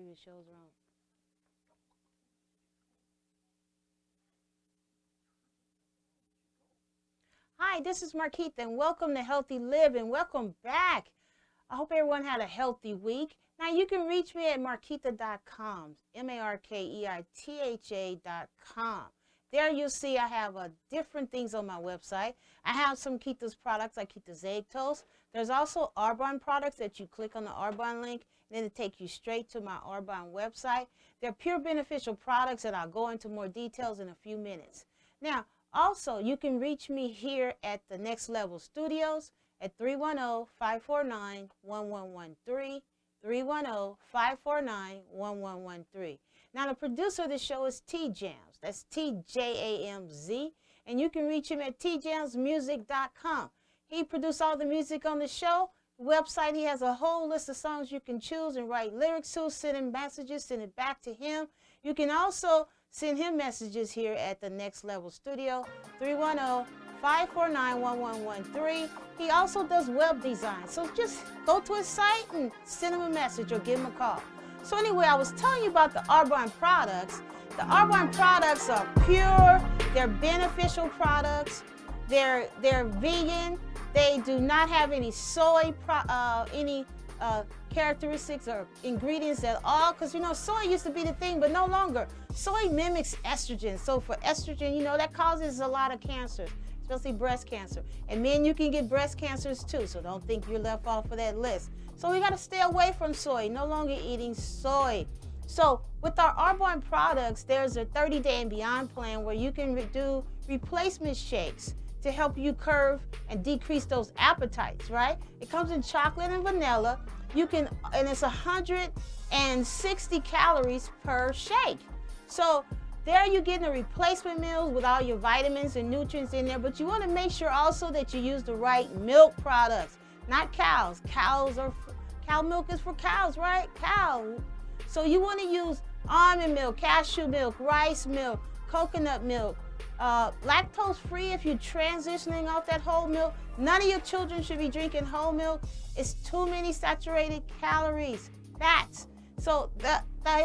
previous shows wrong. Hi, this is Marquita, and welcome to Healthy Living. Welcome back. I hope everyone had a healthy week. Now, you can reach me at markeita.com, markeitha.com. There you'll see I have different things on my website. I have some Keita's products like Keita's Egg Toast. There's also Arbonne products that you click on the Arbonne link, and then it takes you straight to my Arbonne website. They're pure beneficial products, and I'll go into more details in a few minutes. Now, also, you can reach me here at the Next Level Studios at 310-549-1113, 310-549-1113. Now, the producer of the show is T-Jams. That's T-J-A-M-Z, and you can reach him at tjamsmusic.com. He produced all the music on the show. The website, he has a whole list of songs you can choose and write lyrics to, send him messages, send it back to him. You can also send him messages here at the Next Level Studio, 310-549-1113. He also does web design. So just go to his site and send him a message or give him a call. So anyway, I was telling you about the Arbonne products. The Arbonne products are pure. They're beneficial products. They're vegan. They do not have any soy, characteristics or ingredients at all, because soy used to be the thing, but no longer. Soy mimics estrogen, so for estrogen, that causes a lot of cancers, especially breast cancer. And men, you can get breast cancers too, so don't think you're left off of that list. So we got to stay away from soy, no longer eating soy. So with our Arbonne products, there's a 30-day and beyond plan where you can do replacement shakes to help you curb and decrease those appetites, right? It comes in chocolate and vanilla. And it's 160 calories per shake. So there you're getting a replacement meals with all your vitamins and nutrients in there, but you want to make sure also that you use the right milk products, not cows. Cow milk is for cows, right? Cow. So you want to use almond milk, cashew milk, rice milk, coconut milk, lactose free if you're transitioning off that whole milk. None of your children should be drinking whole milk. It's too many saturated calories, fats. So the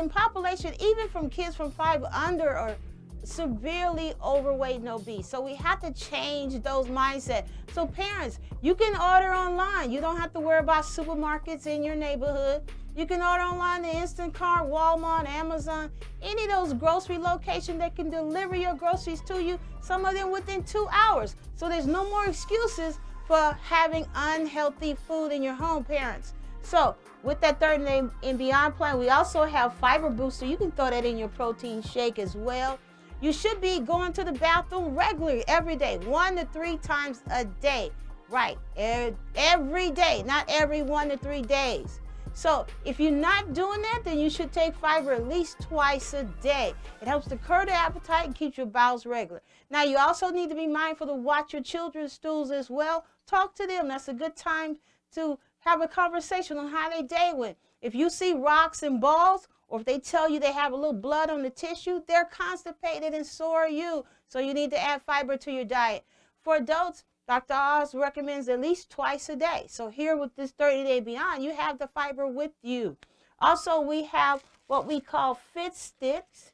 population, even from kids from 5 under, are severely overweight and obese. So we have to change those mindsets. So parents, you can order online. You don't have to worry about supermarkets in your neighborhood. You can order online at Instacart, Walmart, Amazon, any of those grocery locations that can deliver your groceries to you, some of them within 2 hours. So there's no more excuses for having unhealthy food in your home, parents. So with that 30-day and beyond plan, we also have fiber booster. You can throw that in your protein shake as well. You should be going to the bathroom regularly every day, 1 to 3 times a day. Right, every day, not every 1 to 3 days. So if you're not doing that, then you should take fiber at least twice a day. It helps to curb the appetite and keeps your bowels regular. Now, you also need to be mindful to watch your children's stools as well. Talk to them. That's a good time to have a conversation on how their day went. If you see rocks and balls, or if they tell you they have a little blood on the tissue, they're constipated and so are you. So you need to add fiber to your diet. For adults, Dr. Oz recommends at least twice a day. So here with this 30-day beyond, you have the fiber with you. Also, we have what we call Fit Sticks.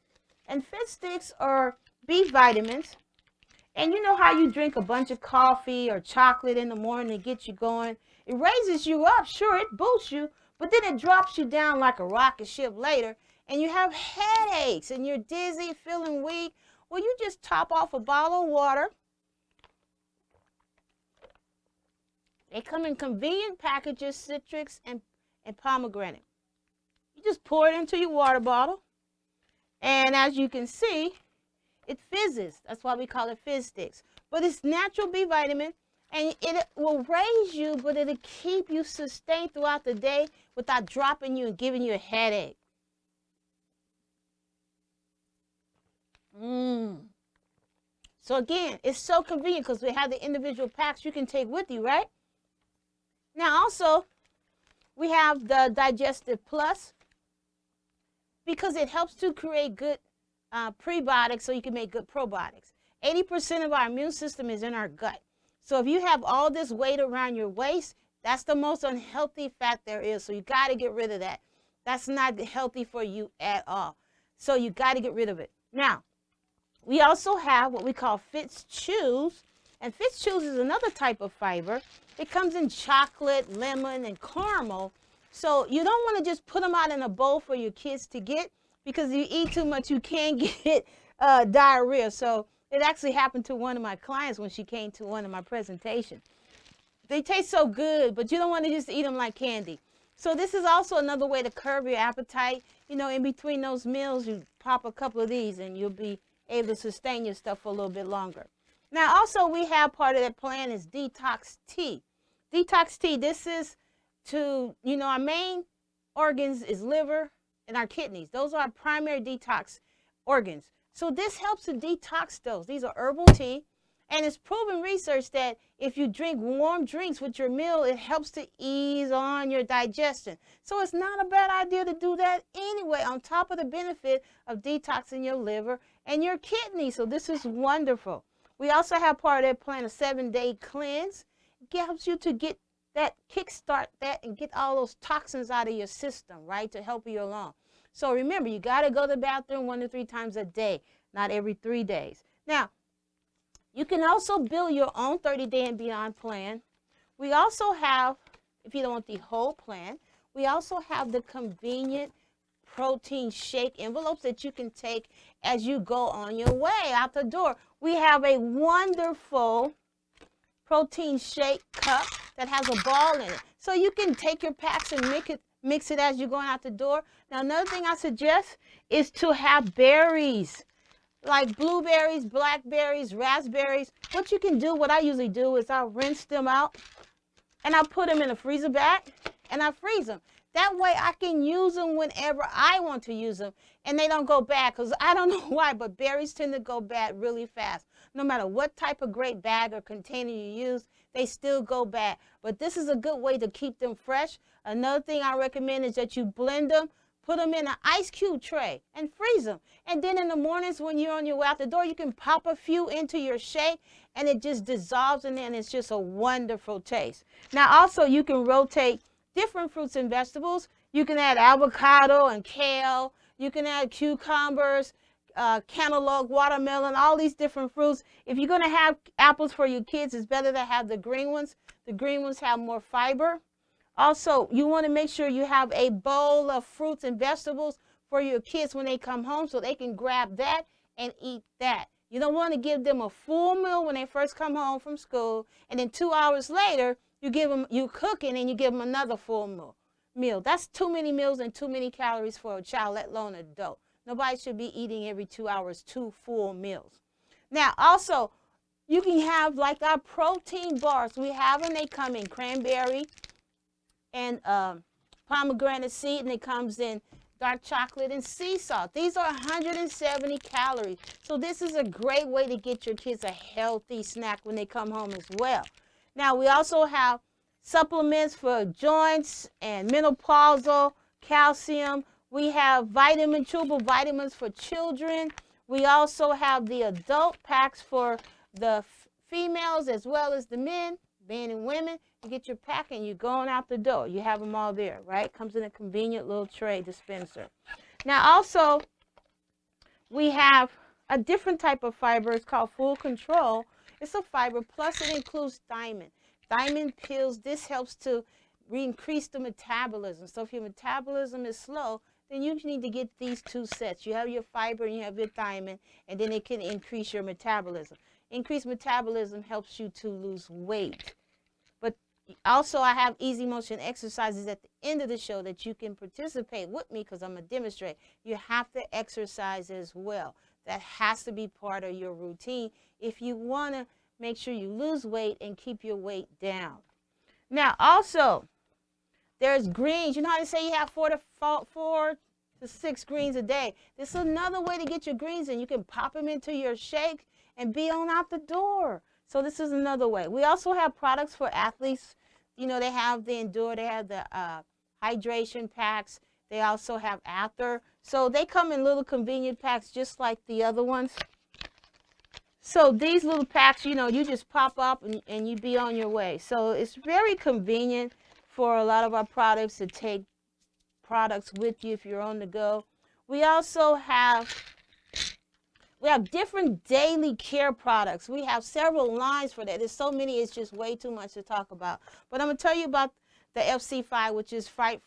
And Fit Sticks are B vitamins. And you know how you drink a bunch of coffee or chocolate in the morning to get you going? It raises you up, sure, it boosts you, but then it drops you down like a rocket ship later, and you have headaches, and you're dizzy, feeling weak. Well, you just top off a bottle of water. They come in convenient packages, citrus and pomegranate. You just pour it into your water bottle, and as you can see, it fizzes. That's why we call it Fizz Sticks. But it's natural B vitamin, and it will raise you, but it'll keep you sustained throughout the day without dropping you and giving you a headache. So again, it's so convenient because we have the individual packs you can take with you, right? Now also, we have the Digestive Plus because it helps to create good prebiotics so you can make good probiotics. 80% of our immune system is in our gut. So if you have all this weight around your waist, that's the most unhealthy fat there is. So you got to get rid of that. That's not healthy for you at all. So you got to get rid of it. Now, we also have what we call Fitz Chews. And Fitz Chews is another type of fiber. It comes in chocolate, lemon, and caramel. So you don't want to just put them out in a bowl for your kids to get, because if you eat too much, you can get diarrhea. So it actually happened to one of my clients when she came to one of my presentations. They taste so good, but you don't want to just eat them like candy. So this is also another way to curb your appetite. You know, in between those meals, you pop a couple of these and you'll be able to sustain your stuff for a little bit longer. Now, also we have part of that plan is detox tea. Detox tea, this is to, you know, our main organs is liver and our kidneys. Those are our primary detox organs. So this helps to detox those. These are herbal tea. And it's proven research that if you drink warm drinks with your meal, it helps to ease on your digestion. So it's not a bad idea to do that anyway, on top of the benefit of detoxing your liver and your kidneys. So this is wonderful. We also have part of that plan, a 7-day cleanse. It helps you to get that, kickstart that, and get all those toxins out of your system, right, to help you along. So remember, you got to go to the bathroom 1 to 3 times a day, not every 3 days. Now, you can also build your own 30-day and beyond plan. We also have, if you don't want the whole plan, we also have the convenient protein shake envelopes that you can take as you go on your way out the door. We have a wonderful protein shake cup that has a ball in it. So you can take your packs and mix it as you're going out the door. Now, another thing I suggest is to have berries, like blueberries, blackberries, raspberries. What you can do, what I usually do is I'll rinse them out and I put them in a freezer bag and I freeze them. That way I can use them whenever I want to use them and they don't go bad, because I don't know why, but berries tend to go bad really fast. No matter what type of great bag or container you use, they still go bad. But this is a good way to keep them fresh. Another thing I recommend is that you blend them, put them in an ice cube tray and freeze them. And then in the mornings when you're on your way out the door, you can pop a few into your shake and it just dissolves in there and it's just a wonderful taste. Now also you can rotate different fruits and vegetables. You can add avocado and kale. You can add cucumbers, cantaloupe, watermelon, all these different fruits. If you're going to have apples for your kids, it's better to have the green ones. The green ones have more fiber. Also, you want to make sure you have a bowl of fruits and vegetables for your kids when they come home so they can grab that and eat that. You don't want to give them a full meal when they first come home from school, and then 2 hours later, you cook it and you give them another full meal. That's too many meals and too many calories for a child, let alone an adult. Nobody should be eating every 2 hours 2 full meals. Now, also, you can have like our protein bars. We have them, they come in cranberry and pomegranate seed, and it comes in dark chocolate and sea salt. These are 170 calories. So this is a great way to get your kids a healthy snack when they come home as well. Now, we also have supplements for joints and menopausal, calcium. We have chewable vitamins for children. We also have the adult packs for the females as well as the men and women. You get your pack and you're going out the door. You have them all there, right? Comes in a convenient little tray dispenser. Now, also, we have a different type of fiber. It's called Full Control. It's a fiber, plus it includes thiamine. Thiamine pills, this helps to increase the metabolism. So if your metabolism is slow, then you need to get these 2 sets. You have your fiber and you have your thiamine, and then it can increase your metabolism. Increased metabolism helps you to lose weight. But also, I have easy motion exercises at the end of the show that you can participate with me, because I'm going to demonstrate. You have to exercise as well. That has to be part of your routine if you want to make sure you lose weight and keep your weight down. Now, also, there's greens. You know how they say you have 4 to 6 greens a day? This is another way to get your greens in. You can pop them into your shake and be on out the door. So this is another way. We also have products for athletes. You know, they have the Endure, they have the hydration packs. They also have Ather. So they come in little convenient packs just like the other ones. So these little packs, you know, you just pop up and you be on your way. So it's very convenient for a lot of our products to take products with you if you're on the go. We also have different daily care products. We have several lines for that. There's so many, it's just way too much to talk about. But I'm going to tell you about the FC5, which is five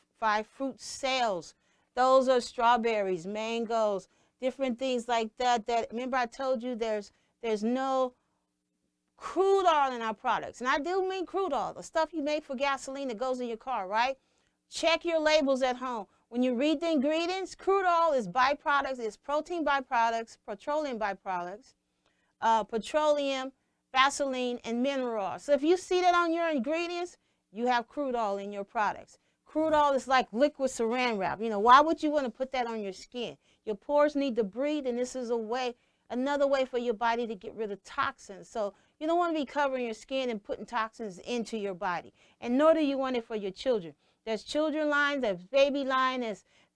fruit sales. Those are strawberries, mangoes, different things like that. Remember I told you there's no crude oil in our products. And I do mean crude oil, the stuff you make for gasoline that goes in your car, right? Check your labels at home. When you read the ingredients, crude oil is byproducts, it's protein byproducts, petroleum byproducts, petroleum, Vaseline, and mineral oil. So if you see that on your ingredients, you have crude oil in your products. Crude oil is like liquid saran wrap. You know, why would you want to put that on your skin? Your pores need to breathe, and this is another way for your body to get rid of toxins. So you don't want to be covering your skin and putting toxins into your body, and nor do you want it for your children. There's children line, there's baby line,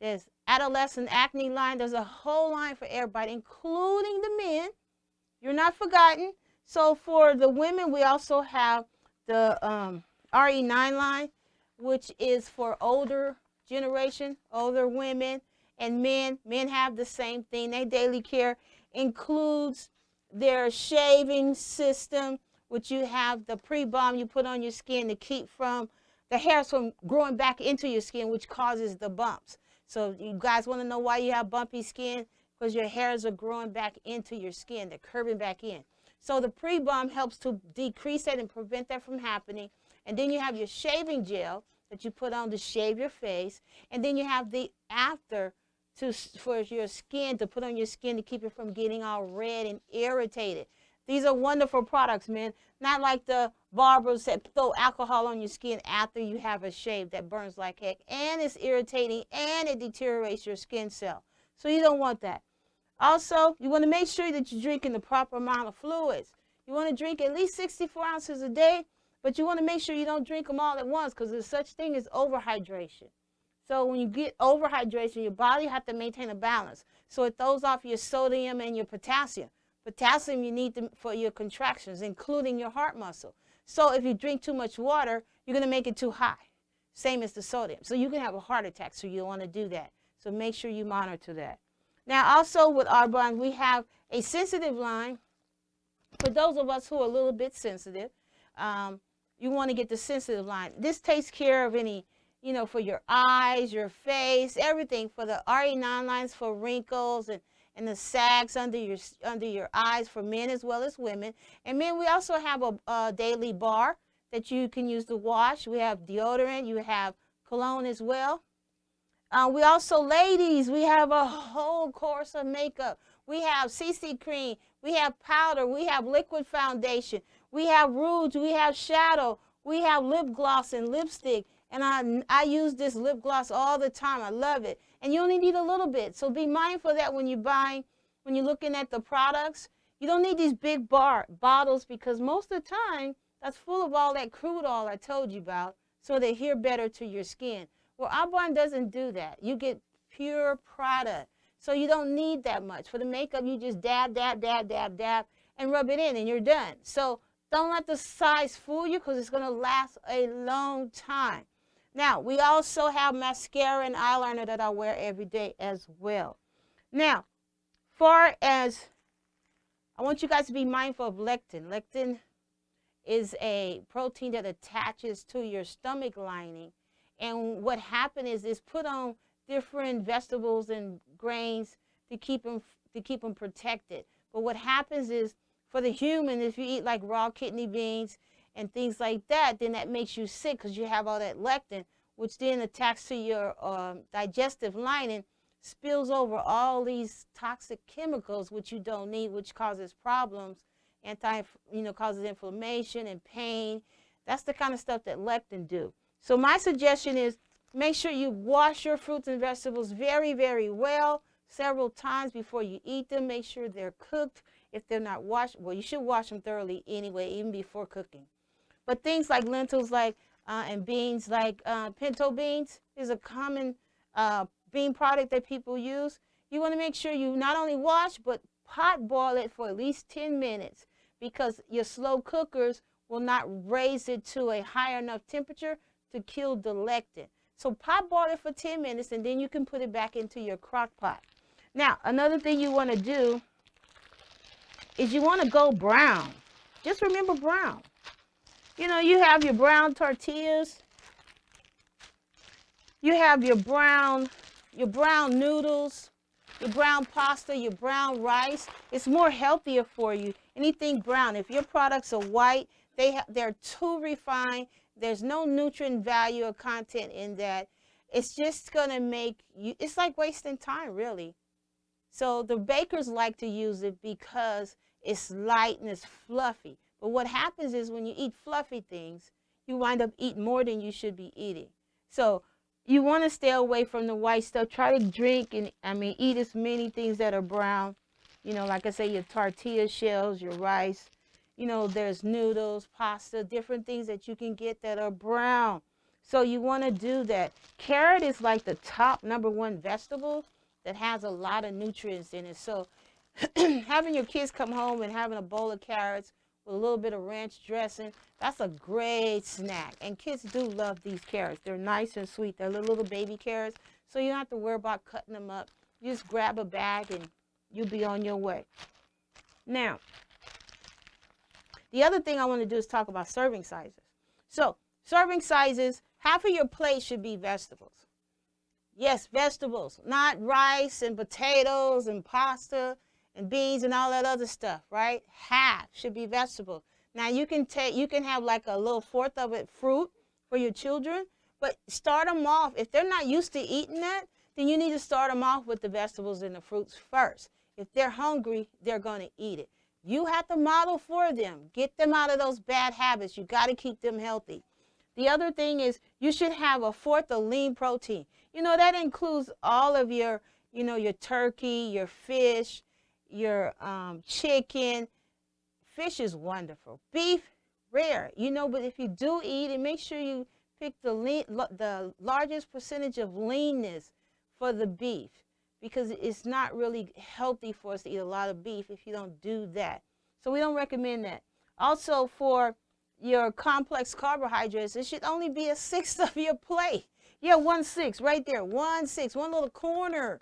there's adolescent acne line. There's a whole line for everybody, including the men. You're not forgotten. So for the women, we also have the RE9 line, which is for older generation, older women, and men. Men have the same thing. Their daily care includes their shaving system, which you have the pre-balm you put on your skin to keep the hairs from growing back into your skin, which causes the bumps. So you guys want to know why you have bumpy skin? Because your hairs are growing back into your skin. They're curving back in. So the pre-balm helps to decrease that and prevent that from happening. And then you have your shaving gel that you put on to shave your face. And then you have the after for your skin, to put on your skin to keep it from getting all red and irritated. These are wonderful products, man. Not like the barbers that throw alcohol on your skin after you have a shave that burns like heck. And it's irritating and it deteriorates your skin cell. So you don't want that. Also, you want to make sure that you're drinking the proper amount of fluids. You want to drink at least 64 ounces a day, but you want to make sure you don't drink them all at once, because there's such thing as overhydration. So when you get overhydration, your body has to maintain a balance. So it throws off your sodium and your potassium. Potassium you need for your contractions, including your heart muscle. So if you drink too much water, you're going to make it too high, same as the sodium. So you can have a heart attack, so you don't want to do that. So make sure you monitor that. Now also with Arbonne, we have a sensitive line. For those of us who are a little bit sensitive, you want to get the sensitive line. This takes care of any, for your eyes, your face, everything. For the RE9 lines for wrinkles and the sags under your eyes for men as well as women. And men, we also have a daily bar that you can use to wash. We have deodorant. You have cologne as well. We also, ladies, we have a whole course of makeup. We have CC cream. We have powder. We have liquid foundation. We have rouge. We have shadow. We have lip gloss and lipstick. And I use this lip gloss all the time. I love it. And you only need a little bit. So be mindful that when you're looking at the products, you don't need these big bottles, because most of the time that's full of all that crude oil I told you about, so they adhere better to your skin. Well, Arbonne doesn't do that. You get pure product. So you don't need that much. For the makeup, you just dab, dab, dab, dab, dab, and rub it in, and you're done. So don't let the size fool you, because it's going to last a long time. Now, we also have mascara and eyeliner that I wear every day as well. Now, far as, I want you guys to be mindful of lectin. Lectin is a protein that attaches to your stomach lining. And what happens is it's put on different vegetables and grains to keep them protected. But what happens is, for the human, if you eat like raw kidney beans and things like that, then that makes you sick, because you have all that lectin, which then attacks to your digestive lining, spills over all these toxic chemicals which you don't need, which causes problems, causes inflammation and pain. That's the kind of stuff that lectin do. So my suggestion is, make sure you wash your fruits and vegetables very, very well, several times before you eat them. Make sure they're cooked. If they're not washed, well, you should wash them thoroughly anyway, even before cooking. But things like lentils and beans like pinto beans is a common bean product that people use. You want to make sure you not only wash, but pot boil it for at least 10 minutes, because your slow cookers will not raise it to a high enough temperature to kill the lectin. So pot boil it for 10 minutes, and then you can put it back into your crock pot. Now, another thing you want to do is you want to go brown. Just remember brown. You know, you have your brown tortillas. You have your brown noodles, your brown pasta, your brown rice. It's more healthier for you. Anything brown. If your products are white, they're too refined. There's no nutrient value or content in that. It's just going to make you, it's like wasting time, really. So the bakers like to use it because it's light and it's fluffy. But what happens is when you eat fluffy things, you wind up eating more than you should be eating. So you want to stay away from the white stuff. Try to drink and, eat as many things that are brown. You know, like I say, your tortilla shells, your rice. You know, there's noodles, pasta, different things that you can get that are brown. So you want to do that. Carrot is like the top #1 vegetable that has a lot of nutrients in it. So having your kids come home and having a bowl of carrots with a little bit of ranch dressing, that's a great snack. And kids do love these carrots. They're nice and sweet. They're little baby carrots, so you don't have to worry about cutting them up. You just grab a bag and you'll be on your way. Now, the other thing I want to do is talk about serving sizes. So, serving sizes, half of your plate should be vegetables. Yes, vegetables, not rice and potatoes and pasta and beans and all that other stuff, right? Half should be vegetables. Now you can have like a little fourth of it fruit for your children, but start them off. If they're not used to eating that, then you need to start them off with the vegetables and the fruits first. If they're hungry, they're going to eat it. You have to model for them. Get them out of those bad habits. You got to keep them healthy. The other thing is you should have a fourth of lean protein. You know, that includes all of your, your turkey, your fish, your chicken. Fish is wonderful. Beef, rare, but if you do eat it, make sure you pick the largest percentage of leanness for the beef, because it's not really healthy for us to eat a lot of beef if you don't do that. So we don't recommend that. Also, for your complex carbohydrates, it should only be 1/6 of your plate. Yeah, 1/6 right there, 1/6, one little corner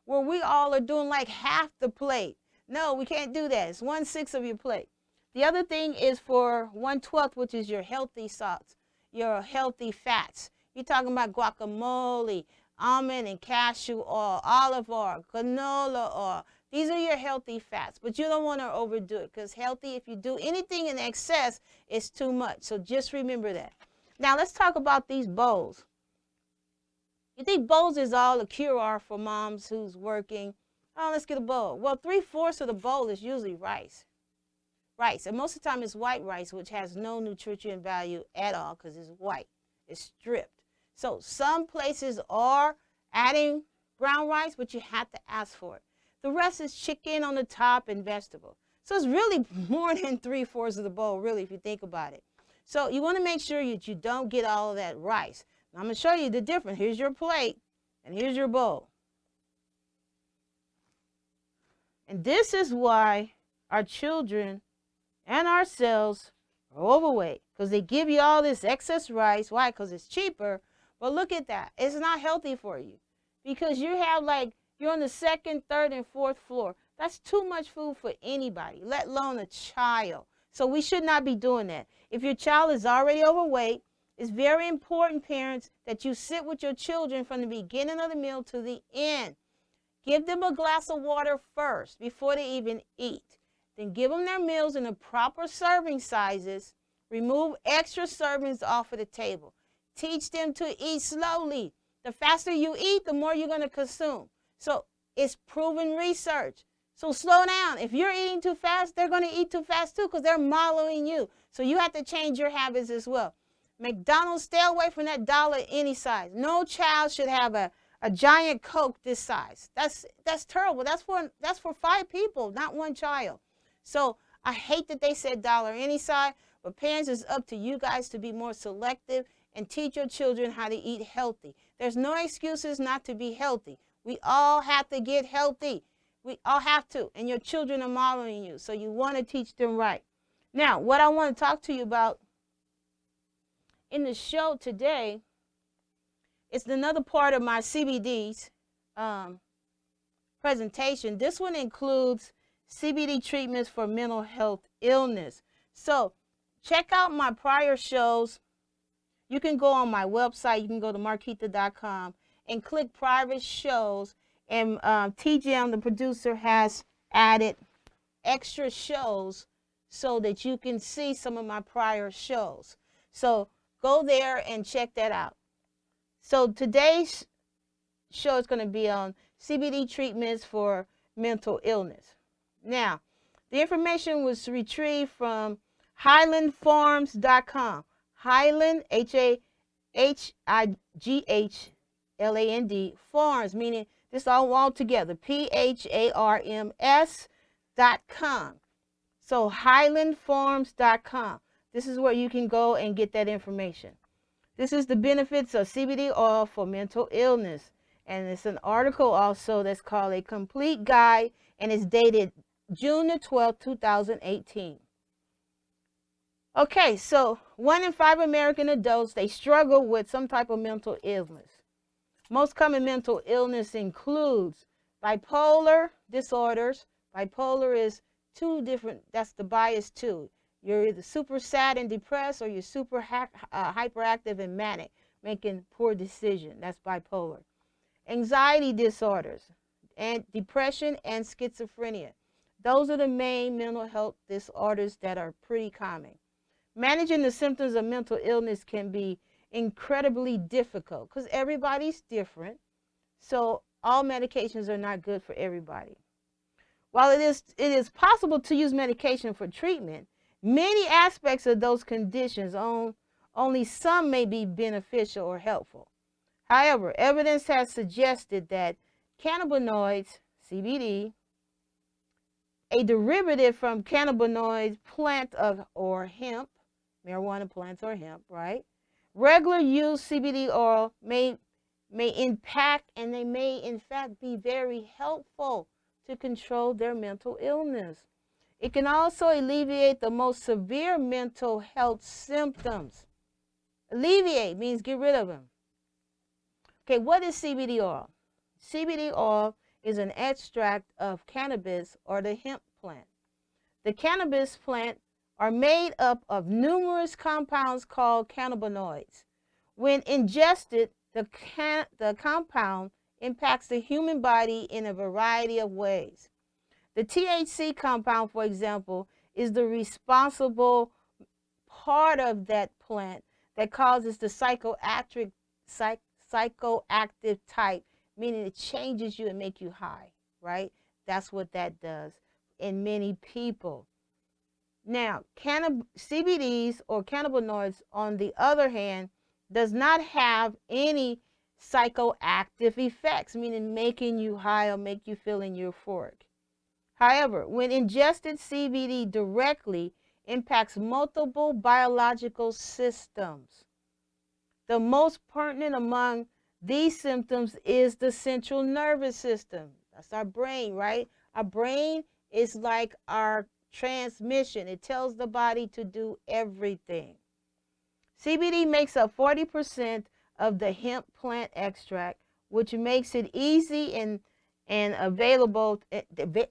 where we all are doing like half the plate. No, we can't do that. It's 1/6 of your plate. The other thing is for 1/12, which is your healthy salts, your healthy fats. You're talking about guacamole, almond and cashew oil, olive oil, canola oil. These are your healthy fats, but you don't want to overdo it, because healthy, if you do anything in excess, it's too much. So just remember that. Now let's talk about these bowls. You think bowls is all a cure-all for moms who's working? Oh, let's get a bowl. Well, 3/4 of the bowl is usually rice. Rice, and most of the time it's white rice, which has no nutrient value at all because it's white. It's stripped. So some places are adding brown rice, but you have to ask for it. The rest is chicken on the top and vegetable. So it's really more than 3/4 of the bowl, really, if you think about it. So you want to make sure that you don't get all of that rice. Now I'm going to show you the difference. Here's your plate, and here's your bowl. And this is why our children and ourselves are overweight, because they give you all this excess rice. Why? Because it's cheaper. But look at that. It's not healthy for you, because you have you're on the 2nd, 3rd, and 4th floor. That's too much food for anybody, let alone a child. So we should not be doing that. If your child is already overweight, it's very important, parents, that you sit with your children from the beginning of the meal to the end. Give them a glass of water first before they even eat. Then give them their meals in the proper serving sizes. Remove extra servings off of the table. Teach them to eat slowly. The faster you eat, the more you're going to consume. So it's proven research. So slow down. If you're eating too fast, they're going to eat too fast too, because they're modeling you. So you have to change your habits as well. McDonald's, stay away from that dollar any size. No child should have a giant Coke this size. That's terrible. That's for 5 people, not 1 child. So I hate that they said dollar any size, but parents, it's up to you guys to be more selective and teach your children how to eat healthy. There's no excuses not to be healthy. We all have to get healthy. We all have to, and your children are modeling you, so you want to teach them right. Now, what I want to talk to you about in the show today It's another part of my CBD's um, presentation. This one includes CBD treatments for mental health illness. So check out my prior shows. You can go on my website. You can go to marquita.com and click private shows. And TGM, the producer, has added extra shows so that you can see some of my prior shows. So go there and check that out. So today's show is going to be on CBD treatments for mental illness. Now, the information was retrieved from highlandfarms.com. Highland, HIGHLAND, farms, meaning this all together, PHARMS.com. So highlandfarms.com. This is where you can go and get that information. This is the benefits of CBD oil for mental illness. And it's an article also that's called A Complete Guide, and it's dated June the 12th, 2018. Okay, so 1 in 5 American adults, they struggle with some type of mental illness. Most common mental illness includes bipolar disorders. Bipolar is two different, that's the bias too. You're either super sad and depressed, or you're super hyperactive and manic, making poor decisions. That's bipolar. Anxiety disorders, and depression and schizophrenia. Those are the main mental health disorders that are pretty common. Managing the symptoms of mental illness can be incredibly difficult because everybody's different. So all medications are not good for everybody. While it is possible to use medication for treatment, many aspects of those conditions, only some may be beneficial or helpful. However, evidence has suggested that cannabinoids, CBD, a derivative from cannabinoid plant or hemp, marijuana plants or hemp, right? Regular use CBD oil may impact, and they may in fact be very helpful to control their mental illness. It can also alleviate the most severe mental health symptoms. Alleviate means get rid of them. Okay, what is CBD oil? CBD oil is an extract of cannabis or the hemp plant. The cannabis plant are made up of numerous compounds called cannabinoids. When ingested, the compound impacts the human body in a variety of ways. The THC compound, for example, is the responsible part of that plant that causes the psychoactive type, meaning it changes you and make you high, right? That's what that does in many people. Now, CBDs or cannabinoids, on the other hand, does not have any psychoactive effects, meaning making you high or make you feeling euphoric. However, when ingested, CBD directly impacts multiple biological systems. The most pertinent among these symptoms is the central nervous system. That's our brain, right? Our brain is like our transmission. It tells the body to do everything. CBD makes up 40% of the hemp plant extract, which makes it easy and available.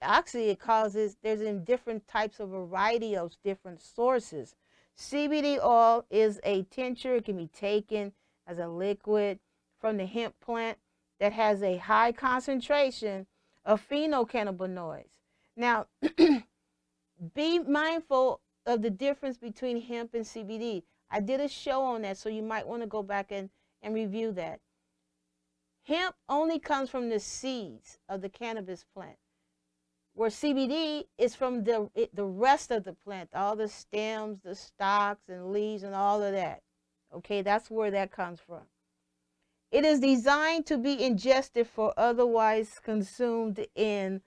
Actually, it causes, there's in different types of variety of different sources. CBD oil is a tincture. It can be taken as a liquid from the hemp plant that has a high concentration of phenocannabinoids. Now, be mindful of the difference between hemp and CBD. I did a show on that, so you might want to go back and review that. Hemp only comes from the seeds of the cannabis plant, where CBD is from the rest of the plant, all the stems, the stalks and leaves and all of that. Okay, that's where that comes from. It is designed to be ingested for otherwise consumed in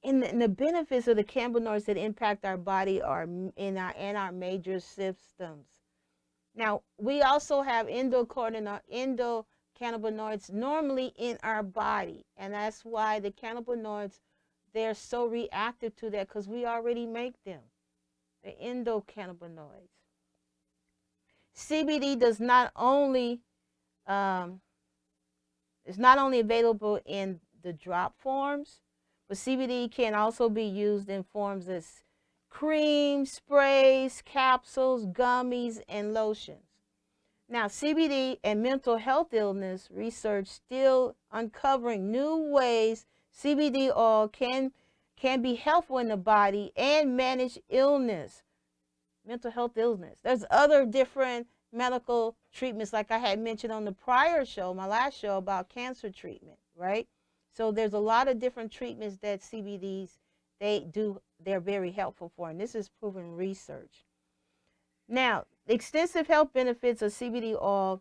the benefits of the cannabinoids that impact our body are in our major systems. Now, we also have endocannabinoids normally in our body, and that's why the cannabinoids, they're so reactive to that, because we already make them, the endocannabinoids. CBD does not only Um, it's not only available in the drop forms, but CBD can also be used in forms as creams, sprays, capsules, gummies, and lotions. Now, CBD and mental health illness research still uncovering new ways CBD oil can be helpful in the body and manage illness, mental health illness. There's other different medical treatments, like I had mentioned on the prior show, my last show about cancer treatment, right? So there's a lot of different treatments that CBDs they're very helpful for, and this is proven research. Now, the extensive health benefits of CBD oil,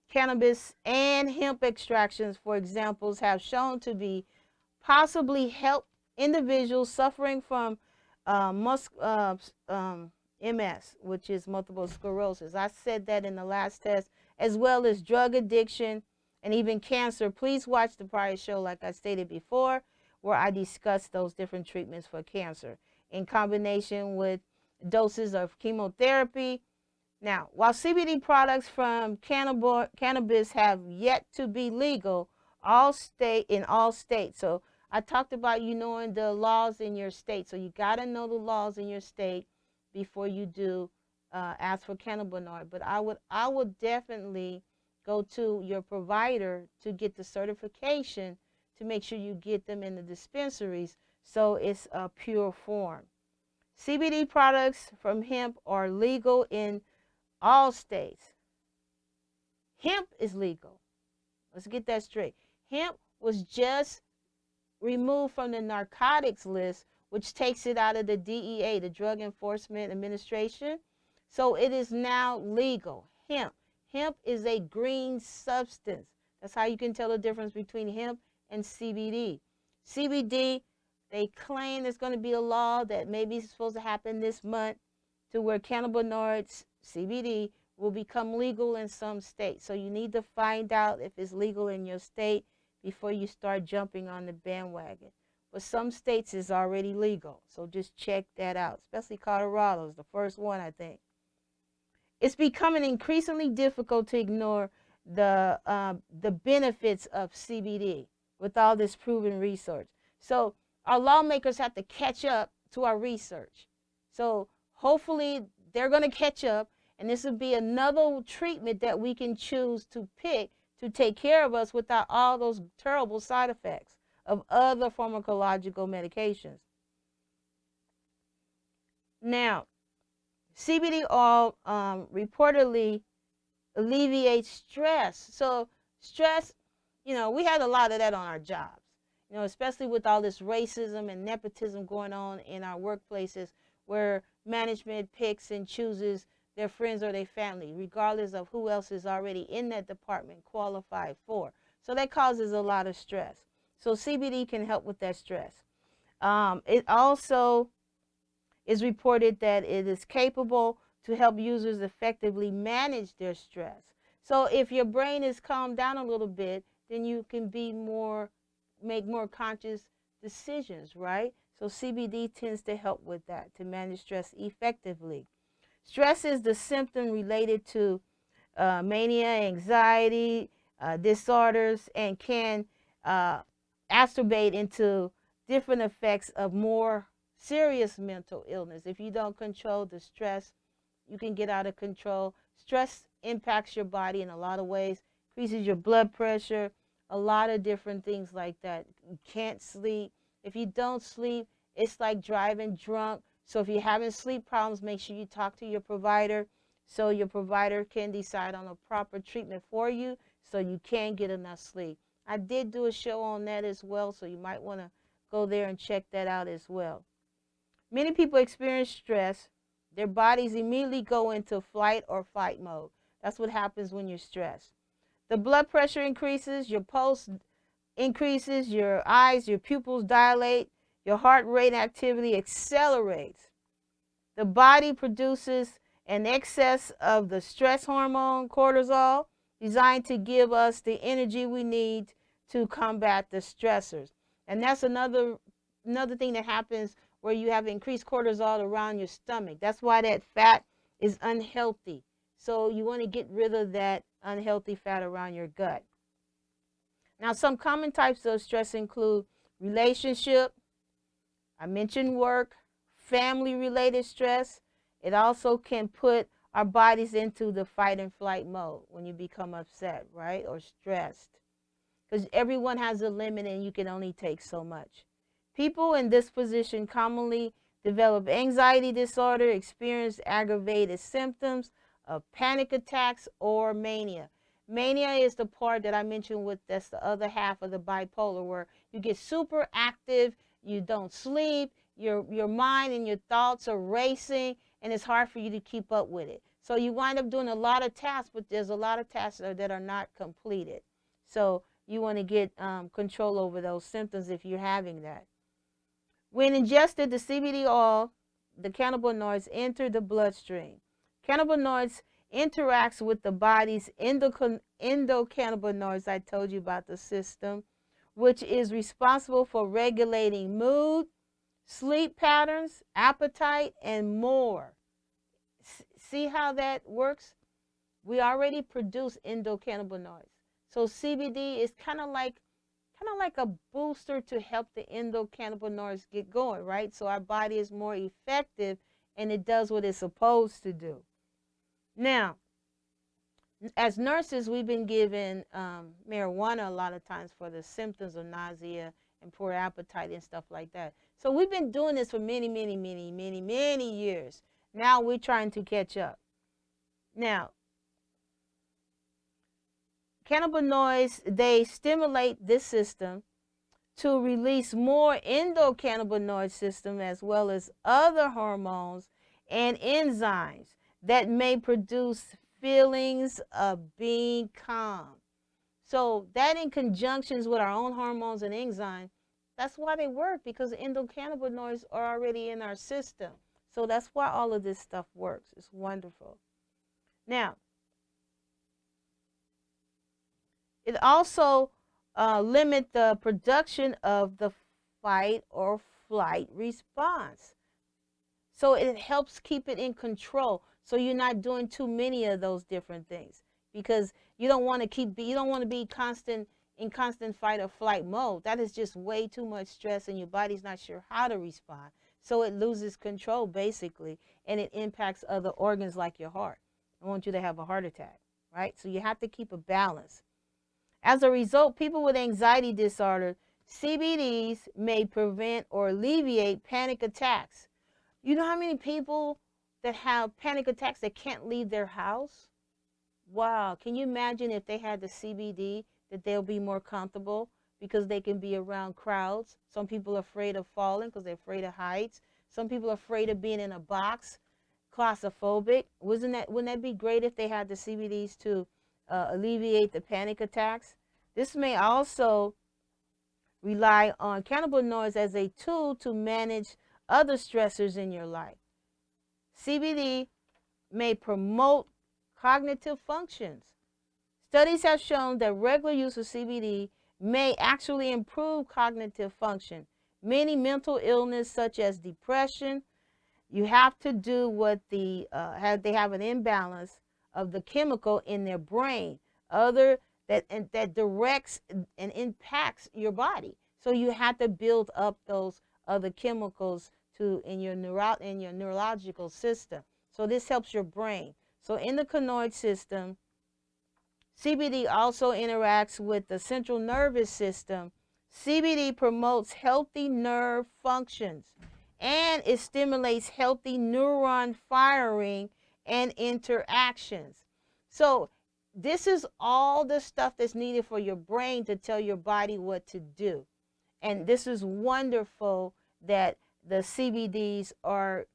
cannabis, and hemp extractions, for examples, have shown to be possibly help individuals suffering from MS, which is multiple sclerosis. I said that in the last test, as well as drug addiction and even cancer. Please watch the prior show, like I stated before, where I discussed those different treatments for cancer in combination with doses of chemotherapy. Now, while CBD products from cannabis have yet to be legal, in all states. So I talked about you knowing the laws in your state. So you got to know the laws in your state before you do ask for cannabinoid. But I would definitely go to your provider to get the certification to make sure you get them in the dispensaries so it's a pure form. CBD products from hemp are legal in all states. Hemp is legal. Let's get that straight. Hemp was just removed from the narcotics list, which takes it out of the DEA, the Drug Enforcement Administration. So it is now legal. Hemp. Hemp is a green substance. That's how you can tell the difference between hemp and CBD. CBD, they claim there's going to be a law that maybe is supposed to happen this month to where cannabinoids, CBD, will become legal in some states. So you need to find out if it's legal in your state before you start jumping on the bandwagon. But some states is already legal, so just check that out, especially Colorado is the first one, I think. It's becoming increasingly difficult to ignore the benefits of CBD with all this proven research. So our lawmakers have to catch up to our research. So hopefully they're going to catch up, and this will be another treatment that we can choose to pick to take care of us without all those terrible side effects of other pharmacological medications. Now, CBD oil reportedly alleviates stress. So stress, we had a lot of that on our jobs, especially with all this racism and nepotism going on in our workplaces where management picks and chooses their friends or their family, regardless of who else is already in that department qualified for. So that causes a lot of stress. So CBD can help with that stress. It also is reported that it is capable to help users effectively manage their stress. So if your brain is calmed down a little bit, then you can make more conscious decisions, right? So CBD tends to help with that, to manage stress effectively. Stress is the symptom related to mania, anxiety, disorders, and can exacerbate into different effects of more serious mental illness. If you don't control the stress, you can get out of control. Stress impacts your body in a lot of ways, increases your blood pressure, a lot of different things like that. You can't sleep. If you don't sleep, it's like driving drunk. So if you're having sleep problems, make sure you talk to your provider so your provider can decide on a proper treatment for you so you can get enough sleep. I did do a show on that as well, so you might want to go there and check that out as well. Many people experience stress. Their bodies immediately go into flight or fight mode. That's what happens when you're stressed. The blood pressure increases, your pulse increases, your eyes, your pupils dilate, your heart rate activity accelerates. The body produces an excess of the stress hormone, cortisol, designed to give us the energy we need to combat the stressors. And that's another thing that happens where you have increased cortisol around your stomach. That's why that fat is unhealthy. So you want to get rid of that unhealthy fat around your gut. Now, some common types of stress include relationship, I mentioned work, family-related stress. It also can put our bodies into the fight and flight mode when you become upset, right, or stressed. Because everyone has a limit and you can only take so much. People in this position commonly develop anxiety disorder, experience aggravated symptoms of panic attacks or mania. Mania is the part that I mentioned with that's the other half of the bipolar where you get super active, you don't sleep, your mind and your thoughts are racing and it's hard for you to keep up with it. So you wind up doing a lot of tasks, but there's a lot of tasks that are not completed. So you want to get control over those symptoms if you're having that. When ingested, the CBD oil, the cannabinoids enter the bloodstream. Cannabinoids interacts with the body's endocannabinoids, I told you about the system, which is responsible for regulating mood, sleep patterns, appetite, and more. See how that works? We already produce endocannabinoids. So CBD is kind of like a booster to help the endocannabinoids get going, right? So our body is more effective and it does what it's supposed to do. Now, as nurses, we've been given marijuana a lot of times for the symptoms of nausea and poor appetite and stuff like that. So we've been doing this for many, many, many, many, many years. Now we're trying to catch up. Now, cannabinoids, they stimulate this system to release more endocannabinoid system as well as other hormones and enzymes that may produce feelings of being calm. So that in conjunctions with our own hormones and enzymes, that's why they work, because endocannabinoids are already in our system. So that's why all of this stuff works. It's wonderful. Now, it also limit the production of the fight or flight response. So it helps keep it in control. So you're not doing too many of those different things because you don't want to be in constant fight or flight mode. That is just way too much stress and your body's not sure how to respond. So it loses control basically and it impacts other organs like your heart. I want you to have a heart attack, right? So you have to keep a balance. As a result, people with anxiety disorder, CBDs may prevent or alleviate panic attacks. You know how many people that have panic attacks that can't leave their house? Wow, can you imagine if they had the CBD that they'll be more comfortable because they can be around crowds? Some people are afraid of falling because they're afraid of heights. Some people are afraid of being in a box, claustrophobic. Wouldn't that be great if they had the CBDs to alleviate the panic attacks? This may also rely on cannabinoids as a tool to manage other stressors in your life. CBD may promote cognitive functions. Studies have shown that regular use of CBD may actually improve cognitive function. Many mental illness such as depression, you have to do what they have an imbalance of the chemical in their brain, that directs and impacts your body. So you have to build up those other chemicals in your neurological system. So this helps your brain. So endocannabinoid system, CBD also interacts with the central nervous system. CBD promotes healthy nerve functions and it stimulates healthy neuron firing and interactions. So this is all the stuff that's needed for your brain to tell your body what to do. And this is wonderful that the CBDs are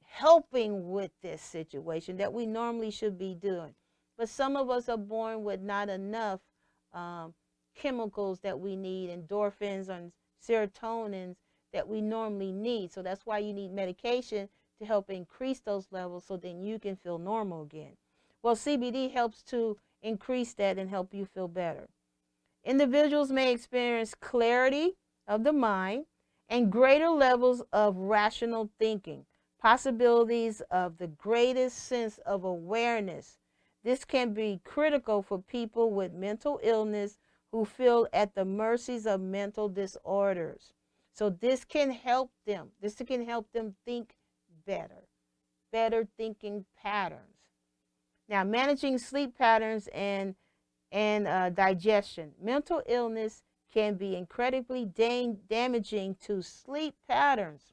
helping with this situation that we normally should be doing. But some of us are born with not enough chemicals that we need, endorphins and serotonins that we normally need. So that's why you need medication to help increase those levels so then you can feel normal again. Well, CBD helps to increase that and help you feel better. Individuals may experience clarity of the mind and greater levels of rational thinking, possibilities of the greatest sense of awareness. This can be critical for people with mental illness who feel at the mercies of mental disorders. So this can help them. This can help them think better, better thinking patterns. Now, managing sleep patterns and digestion. Mental illness can be incredibly damaging to sleep patterns.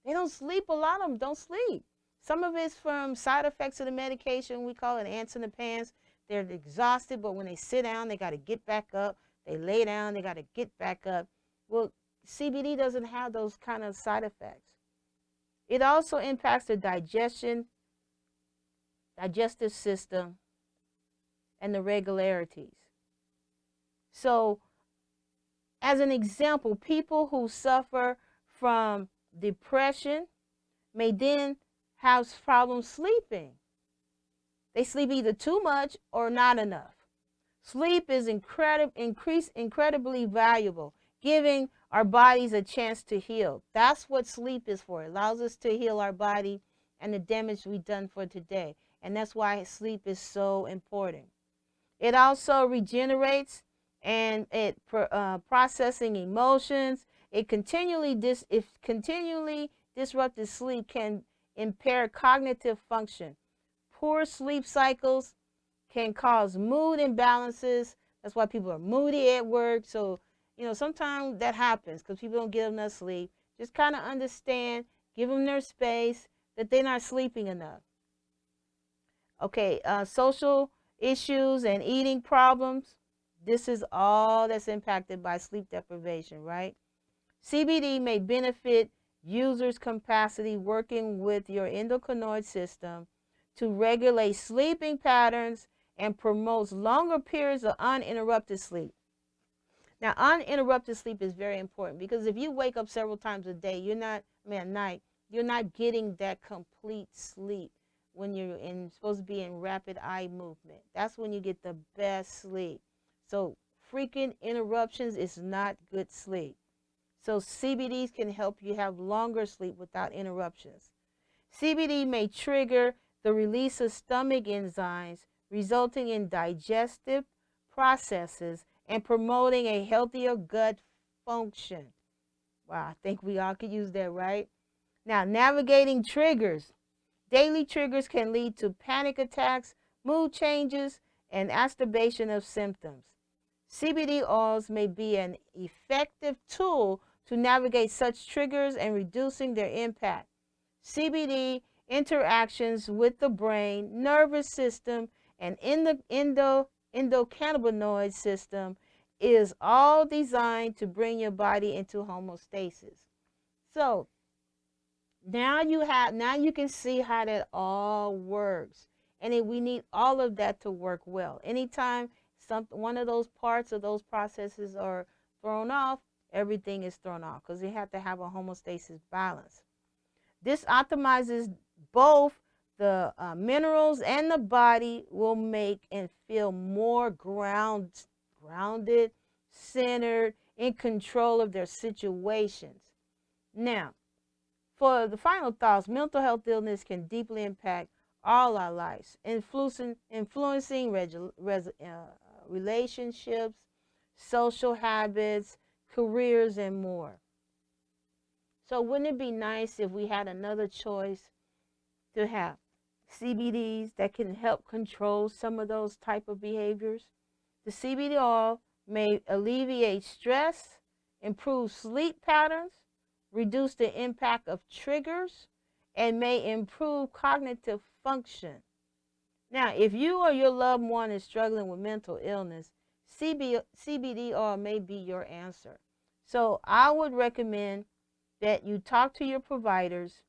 They don't sleep. A lot of them don't sleep. Some of it's from side effects of the medication. We call it ants in the pants. They're exhausted, but when they sit down, they got to get back up. They lay down, they got to get back up. Well, CBD doesn't have those kind of side effects. It also impacts the digestive system, and the regularities. So, as an example, people who suffer from depression may then have problems sleeping. They sleep either too much or not enough. Sleep is incredibly valuable, giving our bodies a chance to heal. That's what sleep is for. It allows us to heal our body and the damage we've done for today. And that's why sleep is so important. It also regenerates and it processing emotions. If continually disrupted sleep can impair cognitive function. Poor sleep cycles can cause mood imbalances. That's why people are moody at work. So, sometimes that happens because people don't get enough sleep. Just kind of understand, give them their space, that they're not sleeping enough. Okay, social issues and eating problems. This is all that's impacted by sleep deprivation, right? CBD may benefit users' capacity working with your endocrine system to regulate sleeping patterns and promotes longer periods of uninterrupted sleep. Now, uninterrupted sleep is very important because if you wake up several times a day, at night, you're not getting that complete sleep when you're supposed to be in rapid eye movement. That's when you get the best sleep. So frequent interruptions is not good sleep. So CBDs can help you have longer sleep without interruptions. CBD may trigger the release of stomach enzymes, resulting in digestive processes and promoting a healthier gut function. Wow, I think we all could use that, right? Now, navigating triggers. Daily triggers can lead to panic attacks, mood changes, and exacerbation of symptoms. CBD oils may be an effective tool to navigate such triggers and reducing their impact. CBD interactions with the brain, nervous system, and endocannabinoid system is all designed to bring your body into homeostasis. So, now you can see how that all works, and we need all of that to work well. Anytime one of those parts of those processes are thrown off, everything is thrown off because you have to have a homeostasis balance. This optimizes both the minerals, and the body will make and feel more grounded, centered, in control of their situations. Now, for the final thoughts, mental health illness can deeply impact all our lives, influencing relationships, social habits, careers, and more. So wouldn't it be nice if we had another choice to have CBDs that can help control some of those type of behaviors? The CBD oil may alleviate stress, improve sleep patterns, reduce the impact of triggers, and may improve cognitive function. Now, if you or your loved one is struggling with mental illness, CBD oil may be your answer. So I would recommend that you talk to your providers,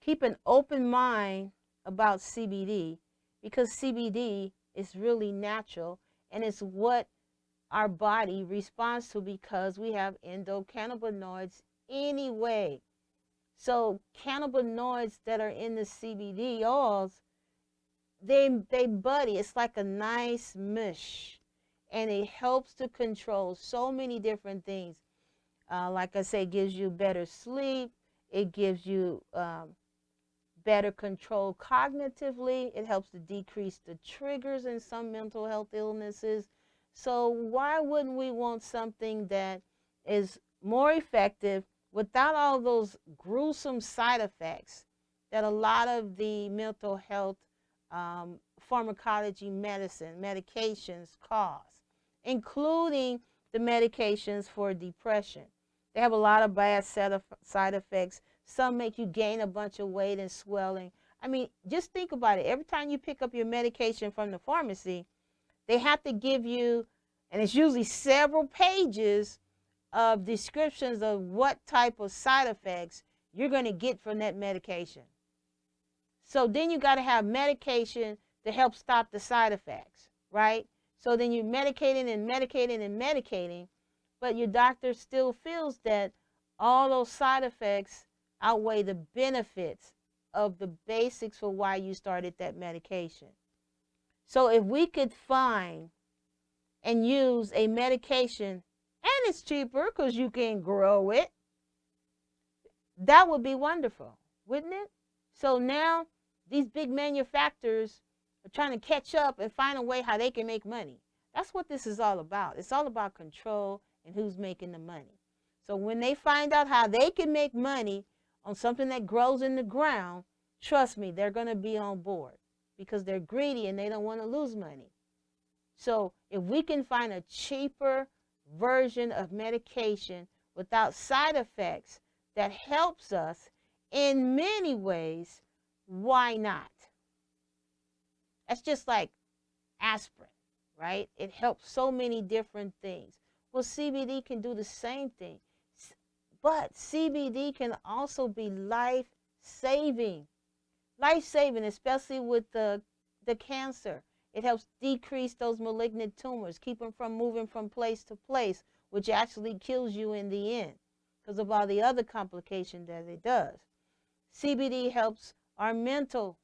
keep an open mind about CBD, because CBD is really natural and it's what our body responds to because we have endocannabinoids anyway. So cannabinoids that are in the CBD oils, they buddy. It's like a nice mush, and it helps to control so many different things. Like I say, it gives you better sleep. It gives you better control cognitively. It helps to decrease the triggers in some mental health illnesses. So why wouldn't we want something that is more effective without all those gruesome side effects that a lot of the mental health pharmacology medications cause, including the medications for depression? They have a lot of bad side effects. Some make you gain a bunch of weight and swelling. I mean, just think about it. Every time you pick up your medication from the pharmacy, they have to give you, and it's usually several pages of descriptions of what type of side effects you're going to get from that medication. So then you got to have medication to help stop the side effects, right? So then you're medicating and medicating and medicating, but your doctor still feels that all those side effects outweigh the benefits of the basics for why you started that medication. So if we could find and use a medication, and it's cheaper because you can grow it, that would be wonderful, wouldn't it? So now these big manufacturers are trying to catch up and find a way how they can make money. That's what this is all about. It's all about control and who's making the money. So when they find out how they can make money on something that grows in the ground, trust me, they're going to be on board because they're greedy and they don't want to lose money. So if we can find a cheaper version of medication without side effects that helps us in many ways, why not? That's just like aspirin, right? It helps so many different things. Well, CBD can do the same thing, but CBD can also be life-saving, especially with the cancer. It helps decrease those malignant tumors, keep them from moving from place to place, which actually kills you in the end because of all the other complications that it does. CBD helps our mental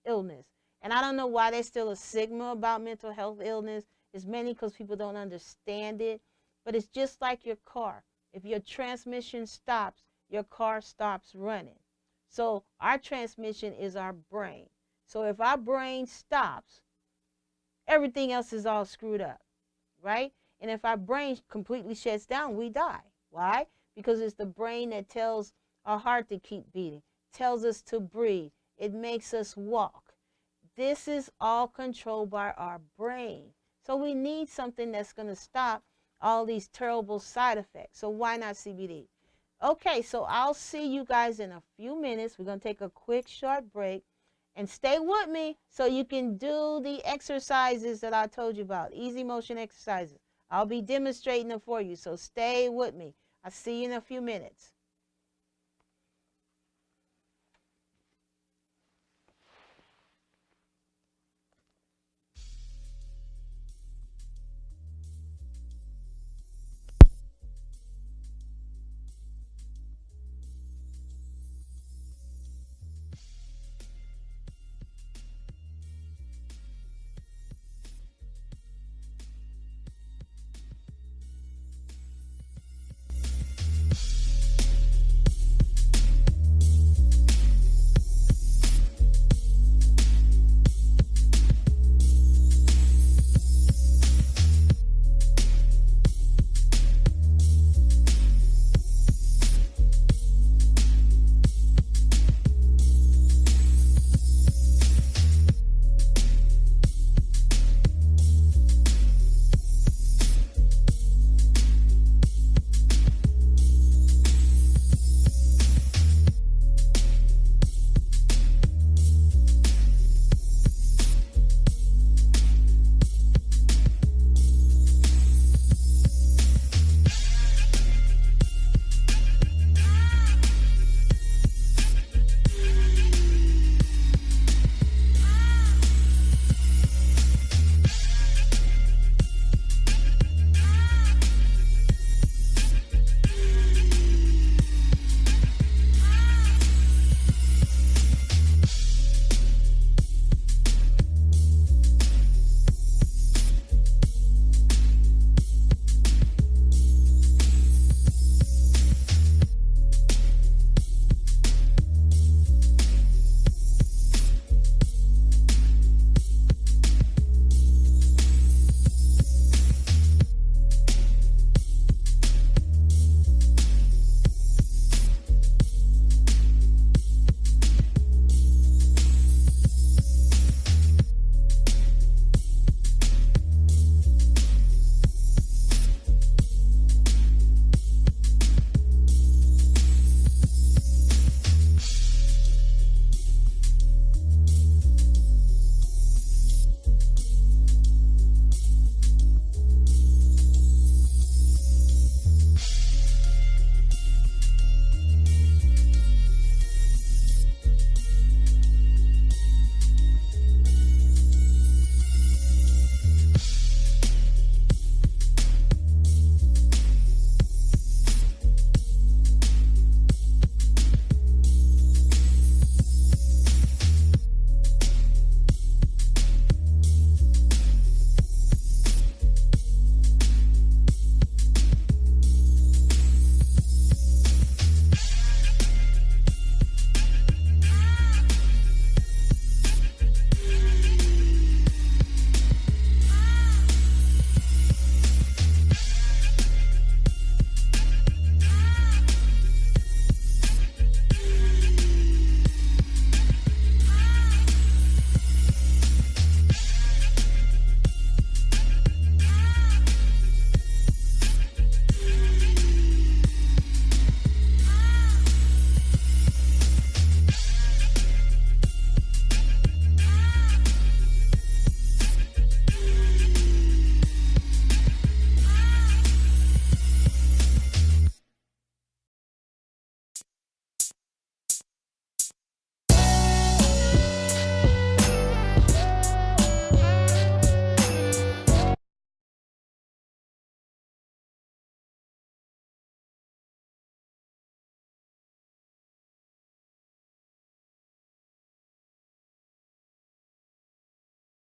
illness. And I don't know why there's still a stigma about mental health illness. It's mainly because people don't understand it. But it's just like your car. If your transmission stops, your car stops running. So our transmission is our brain. So if our brain stops, everything else is all screwed up, right? And if our brain completely shuts down, we die. Why? Because it's the brain that tells our heart to keep beating, tells us to breathe. It makes us walk. This is all controlled by our brain. So we need something that's going to stop all these terrible side effects. So why not CBD? Okay, so I'll see you guys in a few minutes. We're going to take a quick short break. And stay with me so you can do the exercises that I told you about, easy motion exercises. I'll be demonstrating them for you, so stay with me. I'll see you in a few minutes.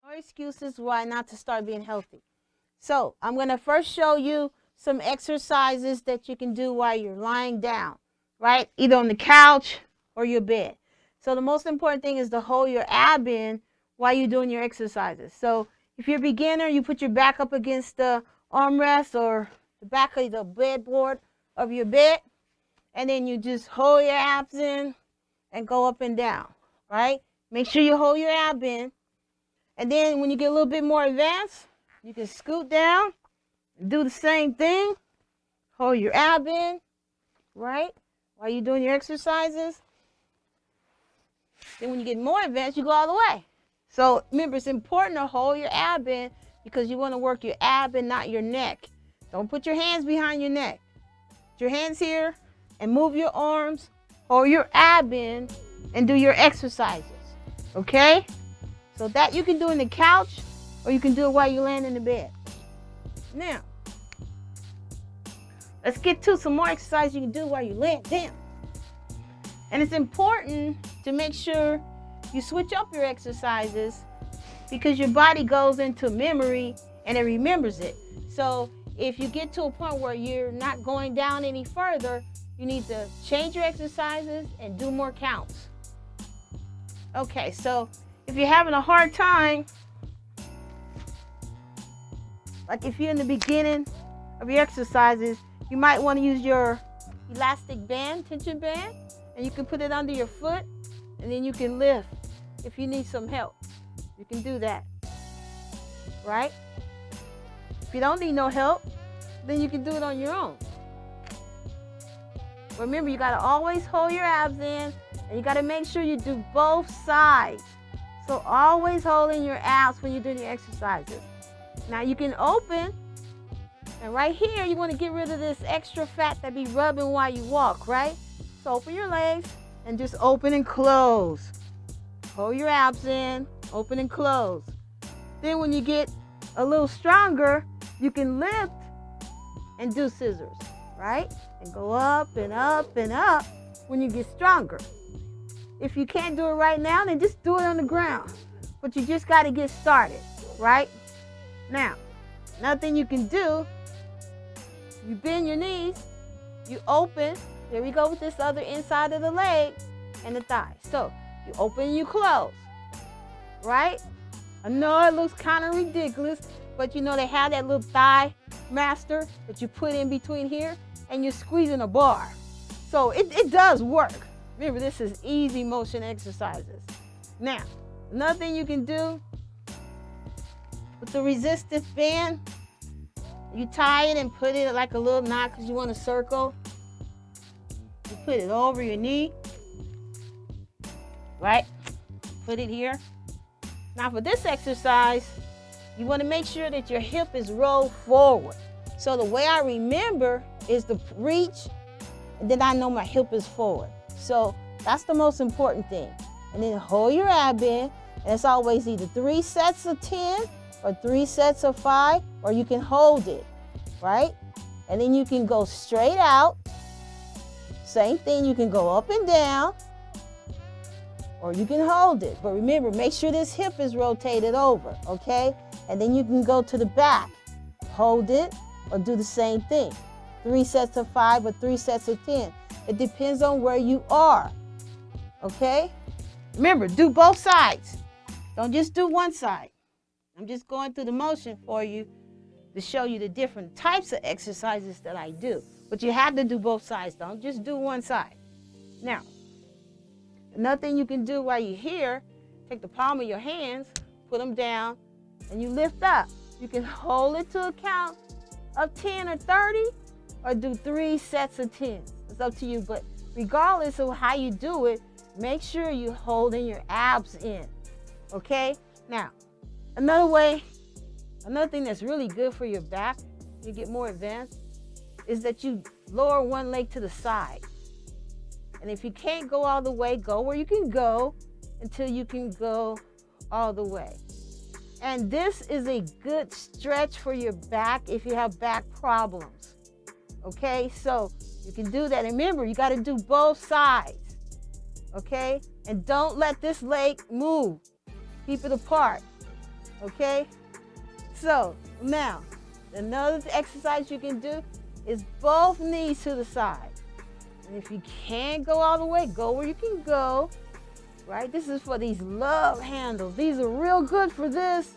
More excuses why not to start being healthy. So I'm going to first show you some exercises that you can do while you're lying down, right? Either on the couch or your bed. So the most important thing is to hold your ab in while you're doing your exercises. So if you're a beginner, you put your back up against the armrest or the back of the bedboard of your bed, and then you just hold your abs in and go up and down, right? Make sure you hold your ab in. And then when you get a little bit more advanced, you can scoot down and do the same thing. Hold your ab in, right? While you're doing your exercises. Then when you get more advanced, you go all the way. So remember, it's important to hold your ab in because you want to work your ab and not your neck. Don't put your hands behind your neck. Put your hands here and move your arms. Hold your ab in and do your exercises. Okay? So that you can do in the couch or you can do it while you're laying in the bed. Now, let's get to some more exercises you can do while you're laying down. And it's important to make sure you switch up your exercises because your body goes into memory and it remembers it. So if you get to a point where you're not going down any further, you need to change your exercises and do more counts. Okay, so if you're having a hard time, like if you're in the beginning of your exercises, you might want to use your elastic band, tension band, and you can put it under your foot, and then you can lift if you need some help. You can do that, right? If you don't need no help, then you can do it on your own. Remember, you got to always hold your abs in, and you got to make sure you do both sides. So always holding your abs when you're doing your exercises. Now you can open, and right here you want to get rid of this extra fat that be rubbing while you walk, right? So open your legs and just open and close. Hold your abs in, open and close. Then when you get a little stronger, you can lift and do scissors, right? And go up and up and up when you get stronger. If you can't do it right now, then just do it on the ground. But you just got to get started, right? Now, another thing you can do, you bend your knees, you open. There we go with this other inside of the leg and the thigh. So you open and you close, right? I know it looks kind of ridiculous, but you know they have that little thigh master that you put in between here, and you're squeezing a bar. So it does work. Remember, this is easy motion exercises. Now, another thing you can do with the resistance band, you tie it and put it like a little knot because you want a circle. You put it over your knee, right? Put it here. Now for this exercise, you want to make sure that your hip is rolled forward. So the way I remember is to reach, and then I know my hip is forward. So that's the most important thing. And then hold your ab in, and it's always either 3 sets of 10 or 3 sets of 5, or you can hold it, right? And then you can go straight out. Same thing, you can go up and down, or you can hold it. But remember, make sure this hip is rotated over, okay? And then you can go to the back, hold it, or do the same thing. 3 sets of 5 or 3 sets of 10. It depends on where you are, okay? Remember, do both sides. Don't just do one side. I'm just going through the motion for you to show you the different types of exercises that I do. But you have to do both sides. Don't just do one side. Now, another thing you can do while you're here, take the palm of your hands, put them down, and you lift up. You can hold it to a count of 10 or 30, or do 3 sets of 10. It's up to you, but regardless of how you do it, make sure you're holding your abs in, okay? Now, another thing that's really good for your back, you get more advanced, is that you lower one leg to the side. And if you can't go all the way, go where you can go until you can go all the way. And this is a good stretch for your back if you have back problems. Okay, so you can do that. And remember, you got to do both sides. Okay, and don't let this leg move. Keep it apart. Okay? So now, another exercise you can do is both knees to the side. And if you can't go all the way, go where you can go, right? This is for these love handles. These are real good for this.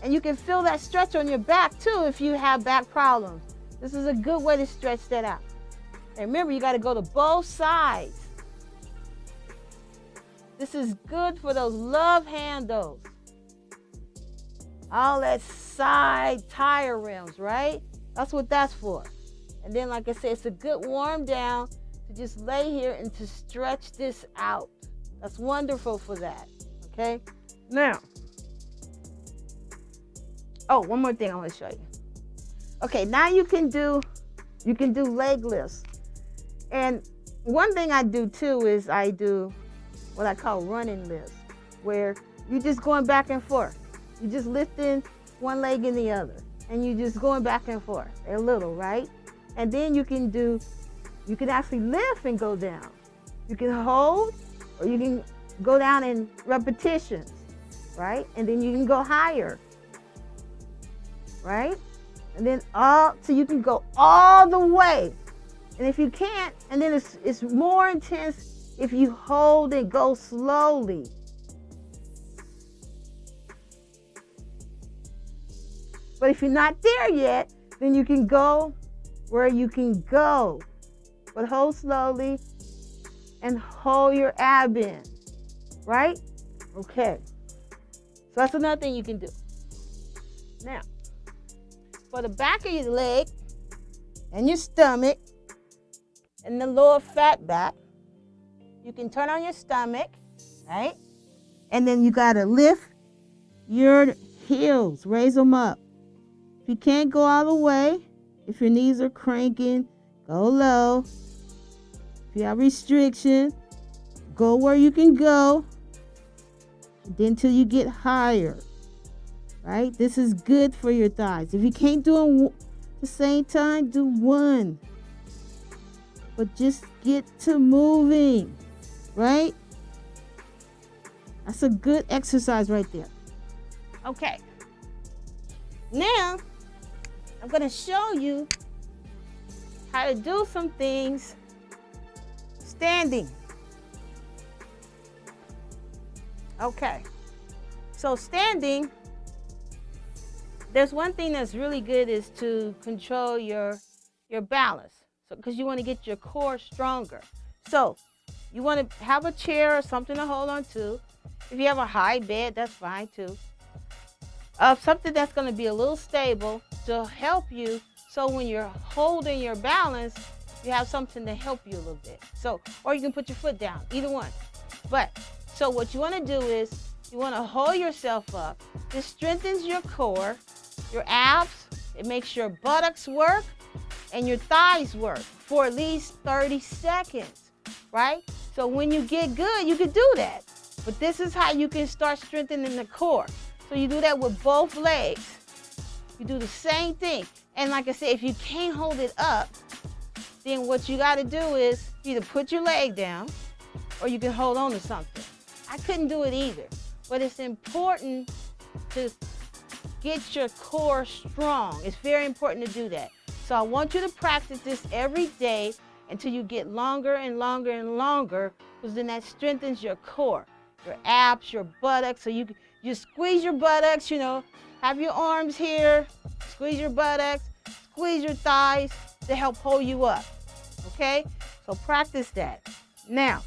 And you can feel that stretch on your back too if you have back problems. This is a good way to stretch that out. And remember, you got to go to both sides. This is good for those love handles. All that side tire rims, right? That's what that's for. And then, like I said, it's a good warm down to just lay here and to stretch this out. That's wonderful for that, okay? Now, one more thing I want to show you. Okay, now you can do leg lifts. And one thing I do too is I do what I call running lifts, where you're just going back and forth. You're just lifting one leg and the other, and you're just going back and forth a little, right? And then you can actually lift and go down. You can hold, or you can go down in repetitions, right? And then you can go higher, right? And then so you can go all the way. And if you can't, and then it's more intense if you hold and go slowly. But if you're not there yet, then you can go where you can go. But hold slowly and hold your ab in, right? Okay. So that's another thing you can do. Now, for the back of your leg and your stomach and the lower fat back, you can turn on your stomach, right? And then you got to lift your heels, raise them up. If you can't go all the way, if your knees are cranking, go low. If you have restriction, go where you can go, and then till you get higher, right? This is good for your thighs. If you can't do them at the same time, do one. But just get to moving, right? That's a good exercise right there. Okay. Now, I'm going to show you how to do some things standing. Okay. So standing, there's one thing that's really good is to control your balance. So because you want to get your core stronger. So you want to have a chair or something to hold on to. If you have a high bed, that's fine too. Something that's going to be a little stable to help you, so when you're holding your balance, you have something to help you a little bit. So, or you can put your foot down, either one. But, so what you want to do is, you want to hold yourself up. This strengthens your core, your abs, it makes your buttocks work, and your thighs work for at least 30 seconds, right? So when you get good, you can do that. But this is how you can start strengthening the core. So you do that with both legs. You do the same thing. And like I said, if you can't hold it up, then what you got to do is either put your leg down or you can hold on to something. I couldn't do it either. But it's important to get your core strong. It's very important to do that. So I want you to practice this every day until you get longer and longer and longer, because then that strengthens your core, your abs, your buttocks. So you squeeze your buttocks, have your arms here, squeeze your buttocks, squeeze your thighs to help hold you up, okay? So practice that. Now,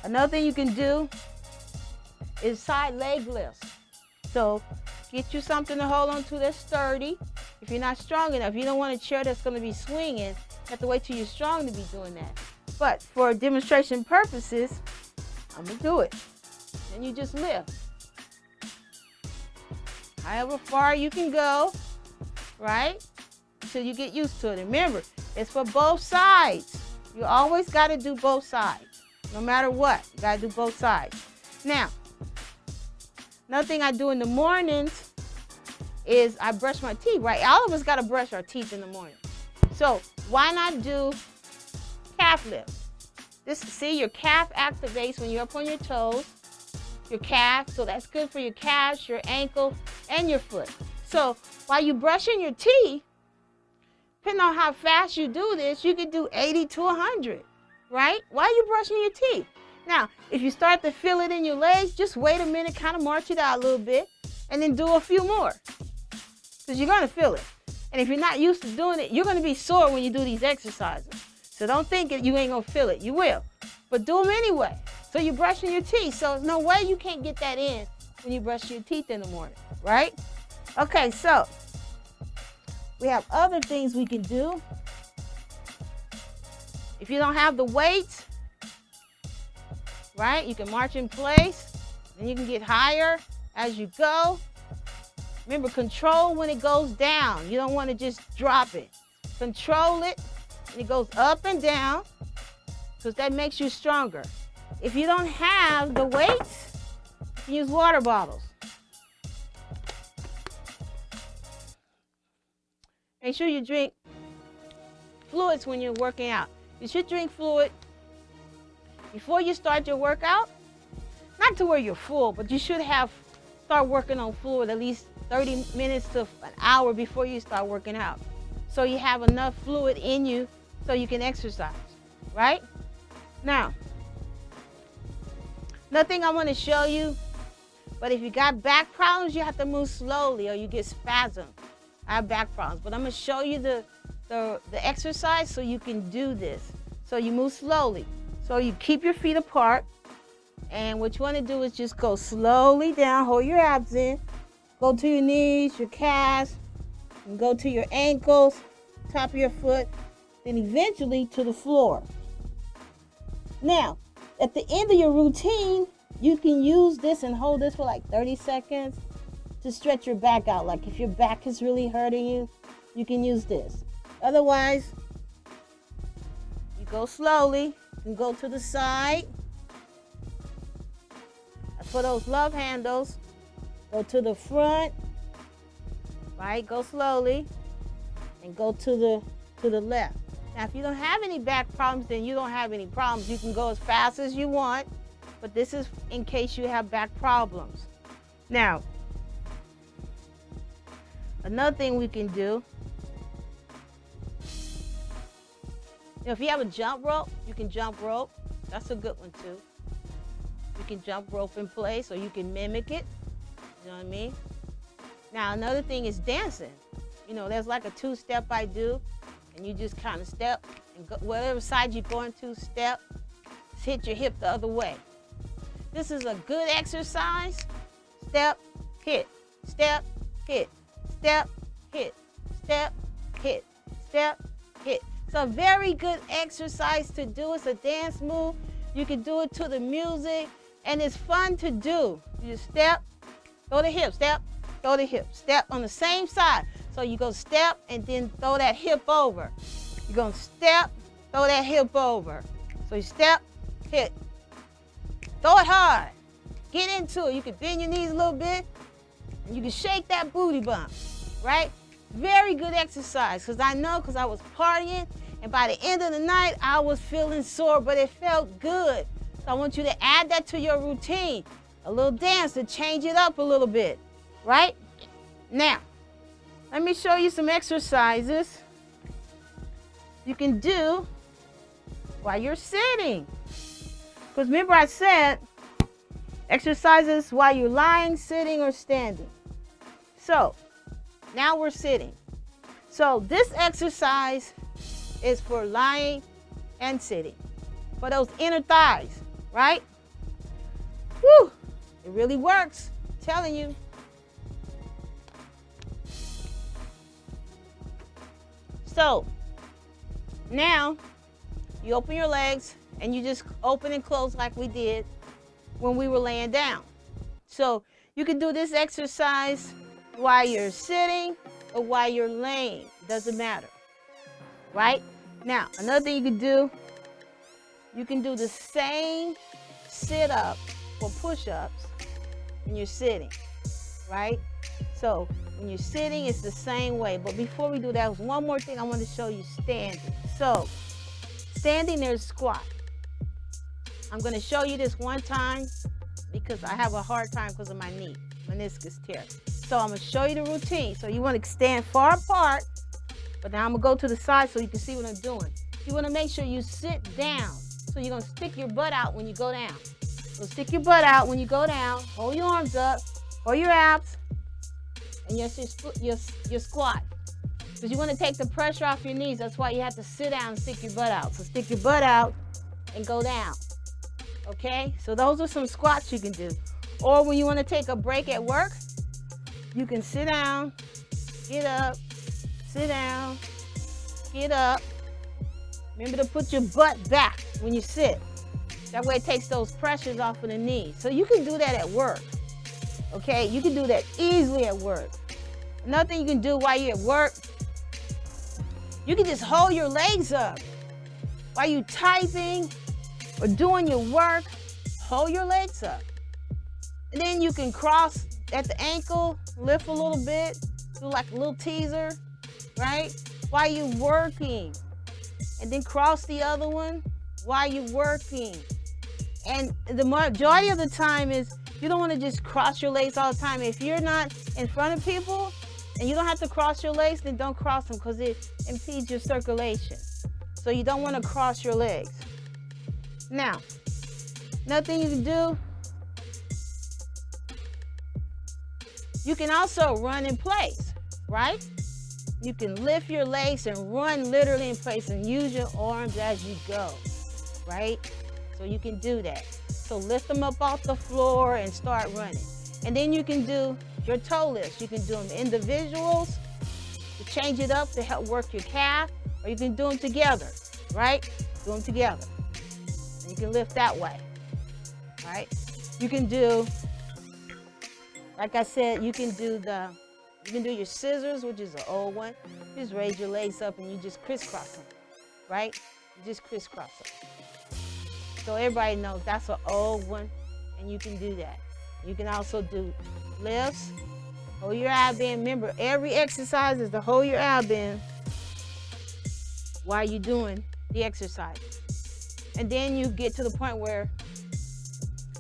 another thing you can do is side leg lifts. So get you something to hold on to that's sturdy. If you're not strong enough, you don't want a chair that's going to be swinging. You have to wait till you're strong to be doing that. But for demonstration purposes, I'm going to do it. Then you just lift. However far you can go, right? Until you get used to it. And remember, it's for both sides. You always got to do both sides. No matter what, you got to do both sides. Now, another thing I do in the mornings is I brush my teeth, right? All of us got to brush our teeth in the morning. So why not do calf lifts? See, your calf activates when you're up on your toes, your calf. So that's good for your calves, your ankle, and your foot. So while you're brushing your teeth, depending on how fast you do this, you can do 80 to 100, right? While you're brushing your teeth. Now, if you start to feel it in your legs, just wait a minute, kind of march it out a little bit, and then do a few more, because you're going to feel it. And if you're not used to doing it, you're going to be sore when you do these exercises. So don't think you ain't going to feel it. You will. But do them anyway. So you're brushing your teeth. So there's no way you can't get that in when you brush your teeth in the morning, right? Okay, so we have other things we can do. If you don't have the weights, right, you can march in place, and you can get higher as you go. Remember, control when it goes down. You don't want to just drop it. Control it, and it goes up and down, because that makes you stronger. If you don't have the weights, you can use water bottles. Make sure you drink fluids when you're working out. You should drink fluid before you start your workout. Not to where you're full, but you should start working on fluid at least 30 minutes to an hour before you start working out. So you have enough fluid in you so you can exercise, right? Now, nothing I want to show you, but if you got back problems, you have to move slowly or you get spasm. I have back problems, but I'm going to show you the exercise so you can do this. So you move slowly. So you keep your feet apart, and what you want to do is just go slowly down, hold your abs in, go to your knees, your calves, and go to your ankles, top of your foot, then eventually to the floor. Now, at the end of your routine, you can use this and hold this for like 30 seconds to stretch your back out. Like if your back is really hurting you, you can use this. Otherwise, you go slowly and go to the side. For those love handles, go to the front, right? Go slowly and go to the left. Now, if you don't have any back problems, then you don't have any problems. You can go as fast as you want, but this is in case you have back problems. Now, another thing we can do, if you have a jump rope, you can jump rope. That's a good one too. You can jump rope in place, or you can mimic it. You know what I mean? Now, another thing is dancing. You know, there's like a two-step I do, and you just kind of step, and go, whatever side you're going to, step, hit your hip the other way. This is a good exercise. Step, hit, step, hit, step, hit, step, hit, step, hit. It's a very good exercise to do. It's a dance move. You can do it to the music, and it's fun to do. You just step, throw the hip, step, throw the hip, step on the same side. So you go step and then throw that hip over. You're going to step, throw that hip over. So you step, hit, throw it hard. Get into it. You can bend your knees a little bit, and you can shake that booty bump, right? Very good exercise, because I know, because I was partying, and by the end of the night, I was feeling sore, but it felt good. So I want you to add that to your routine. A little dance to change it up a little bit, right? Now, let me show you some exercises you can do while you're sitting. Because remember I said, exercises while you're lying, sitting, or standing. So, now we're sitting. So this exercise is for lying and sitting, for those inner thighs, right? Woo! It really works, I'm telling you. So now you open your legs and you just open and close like we did when we were laying down. So you can do this exercise while you're sitting or while you're laying. It doesn't matter, right? Now, another thing you can do the same sit-up or push-ups when you're sitting, right? So when you're sitting, it's the same way. But before we do that, there's one more thing I want to show you standing. So standing, there's squat. I'm going to show you this one time because I have a hard time because of my knee, meniscus tear. So I'm gonna show you the routine. So you wanna stand far apart, but now I'm gonna go to the side so you can see what I'm doing. You wanna make sure you sit down. So you're gonna stick your butt out when you go down. So stick your butt out when you go down, hold your arms up, hold your abs, and your squat. Because you wanna take the pressure off your knees. That's why you have to sit down and stick your butt out. So stick your butt out and go down. Okay, so those are some squats you can do. Or when you want to take a break at work, you can sit down, get up, sit down, get up. Remember to put your butt back when you sit. That way it takes those pressures off of the knees. So you can do that at work. Okay, you can do that easily at work. Another thing you can do while you're at work, you can just hold your legs up. While you're typing or doing your work, hold your legs up. And then you can cross at the ankle, lift a little bit, do like a little teaser, right? While you're working. And then cross the other one while you're working. And the majority of the time is you don't want to just cross your legs all the time. If you're not in front of people and you don't have to cross your legs, then don't cross them because it impedes your circulation. So you don't want to cross your legs. Now, another thing you can do, you can also run in place, right? You can lift your legs and run literally in place and use your arms as you go, right? So you can do that. So lift them up off the floor and start running. And then you can do your toe lifts. You can do them individuals to change it up to help work your calf, or you can do them together, right? Do them together. You can lift that way, right? You can do, like I said, you can do your scissors, which is an old one. You just raise your legs up and you just crisscross them, right? You just crisscross them. So everybody knows that's an old one, and you can do that. You can also do lifts, hold your ab in. Remember, every exercise is to hold your ab in while you're doing the exercise. And then you get to the point where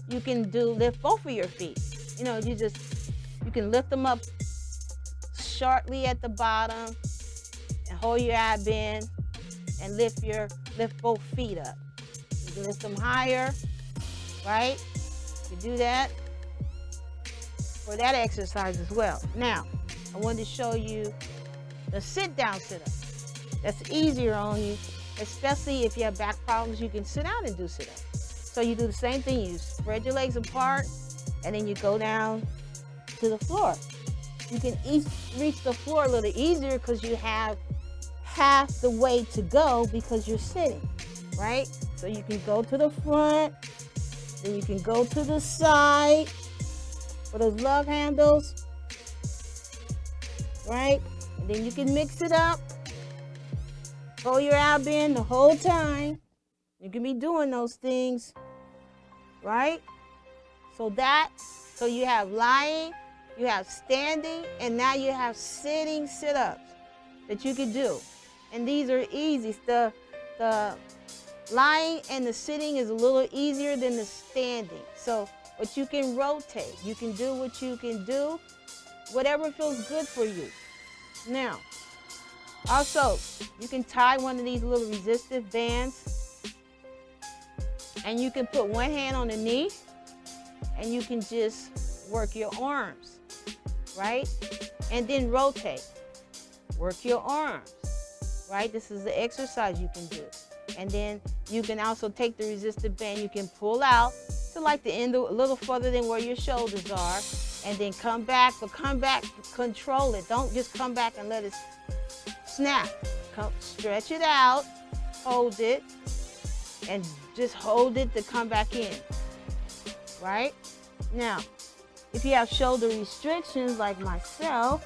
you can lift both of your feet. You know, you can lift them up shortly at the bottom and hold your ab in and lift both feet up. You can lift them higher, right? You do that for that exercise as well. Now, I wanted to show you the sit-down sit-up. That's easier on you. Especially if you have back problems, you can sit down and do sit-ups. So you do the same thing. You spread your legs apart, and then you go down to the floor. You can reach the floor a little easier because you have half the way to go because you're sitting, right? So you can go to the front, then you can go to the side for those love handles, right? And then you can mix it up. Hold your ab in the whole time. You can be doing those things, right? So you have lying, you have standing, and now you have sitting sit-ups that you can do. And these are easy. The lying and the sitting is a little easier than the standing. So, but you can rotate. You can do what you can do, whatever feels good for you. Now, also, you can tie one of these little resistive bands, and you can put one hand on the knee, and you can just work your arms, right? And then rotate. Work your arms, right? This is the exercise you can do. And then you can also take the resistive band, you can pull out to like the end, a little further than where your shoulders are, and then come back, but come back, control it. Don't just come back and let it snap. Stretch it out, hold it, and just hold it to come back in, right? Now, if you have shoulder restrictions like myself,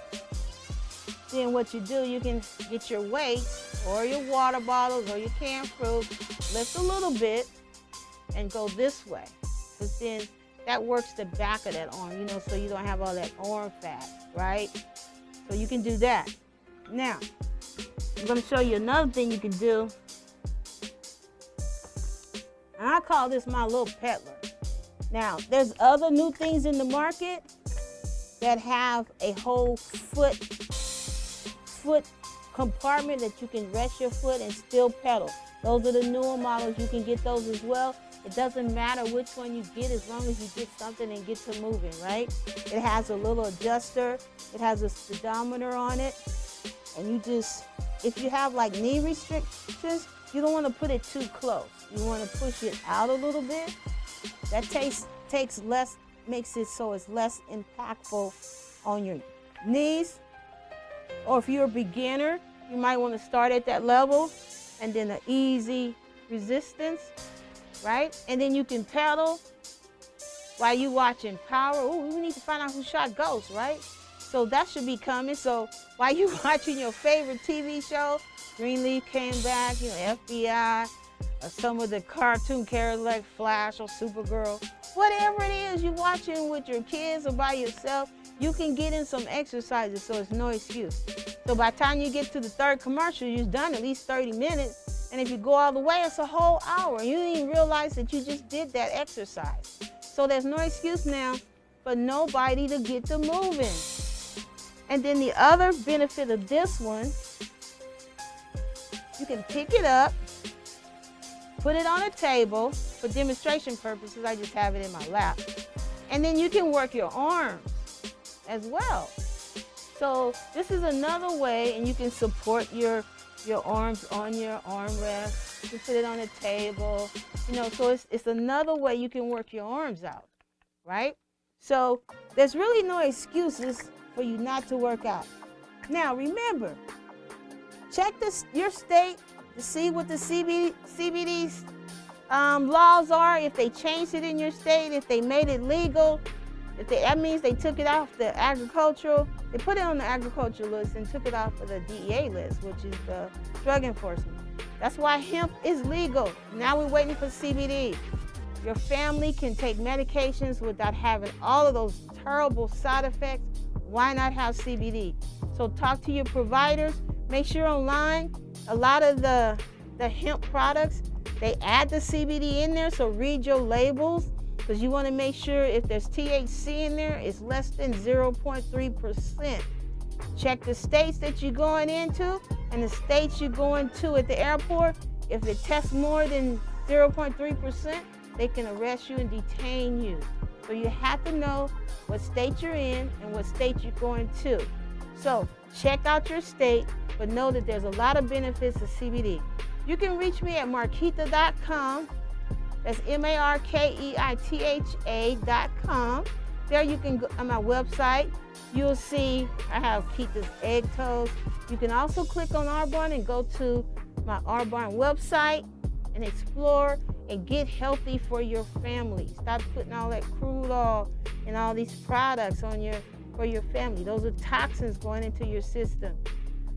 then what you do, you can get your weights or your water bottles or your canned fruit, lift a little bit and go this way. Because then that works the back of that arm, so you don't have all that arm fat, right? So you can do that. Now, I'm going to show you another thing you can do. And I call this my little peddler. Now, there's other new things in the market, that have a whole foot compartment that you can rest your foot and still pedal. Those are the newer models. You can get those as well. It doesn't matter which one you get as long as you get something and get to moving, right? It has a little adjuster. It has a speedometer on it. And you just, if you have like knee restrictions, you don't want to put it too close. You want to push it out a little bit. That takes less, makes it so it's less impactful on your knees. Or if you're a beginner, you might want to start at that level and then an easy resistance, right? And then you can pedal while you watching Power. Oh, we need to find out who shot Ghost, right? So that should be coming. So while you watching your favorite TV show, Greenleaf came back, you know, FBI, or some of the cartoon characters like Flash or Supergirl, whatever it is you're watching with your kids or by yourself, you can get in some exercises, so it's no excuse. So by the time you get to the third commercial, you've done at least 30 minutes. And if you go all the way, it's a whole hour. You didn't even realize that you just did that exercise. So there's no excuse now for nobody to get to moving. And then the other benefit of this one, you can pick it up, put it on a table for demonstration purposes. I just have it in my lap. And then you can work your arms as well. So this is another way, and you can support your arms on your armrest. You can put it on a table, you know, so it's another way you can work your arms out, right? So there's really no excuses for you not to work out. Now remember, check your state to see what the CBD laws are, if they changed it in your state, if they made it legal. That means they took it off the agricultural, they put it on the agricultural list and took it off of the DEA list, which is the drug enforcement. That's why hemp is legal. Now we're waiting for CBD. Your family can take medications without having all of those terrible side effects. Why not have CBD? So talk to your providers. Make sure online, a lot of the hemp products, they add the CBD in there, so read your labels, because you want to make sure if there's THC in there, it's less than 0.3%. Check the states that you're going into and the states you're going to at the airport. If it tests more than 0.3%, they can arrest you and detain you. So you have to know what state you're in and what state you're going to. So check out your state, but know that there's a lot of benefits of CBD. You can reach me at markeita.com. That's MARKEITHA.com. There you can go on my website. You'll see I have Keita's egg toast. You can also click on Arbonne and go to my Arbonne website and explore and get healthy for your family. Stop putting all that crude oil and all these products on for your family. Those are toxins going into your system.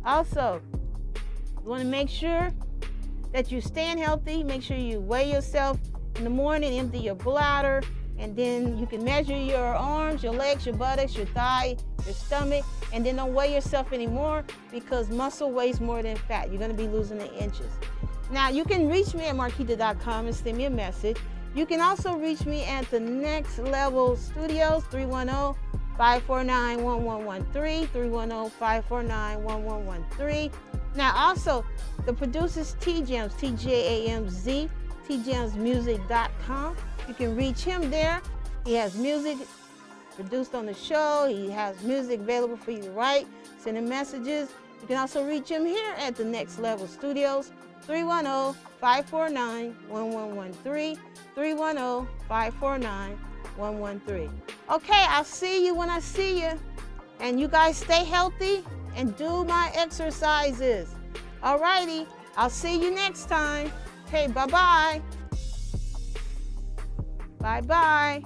Also, you want to make sure that you're staying healthy. Make sure you weigh yourself in the morning, empty your bladder, and then you can measure your arms, your legs, your buttocks, your thigh, your stomach, and then don't weigh yourself anymore, because muscle weighs more than fat. You're going to be losing the inches. Now, you can reach me at markeita.com and send me a message. You can also reach me at the Next Level Studios, 310-549-1113, 310-549-1113. Now, also, the producers T-Jams, TJAMZ, tjamsmusic.com. You can reach him there. He has music produced on the show. He has music available for you to write, send him messages. You can also reach him here at the Next Level Studios, 310-549-1113, 310-549-1113. Okay, I'll see you when I see you. And you guys stay healthy and do my exercises. All righty, I'll see you next time. Okay, bye-bye. Bye-bye.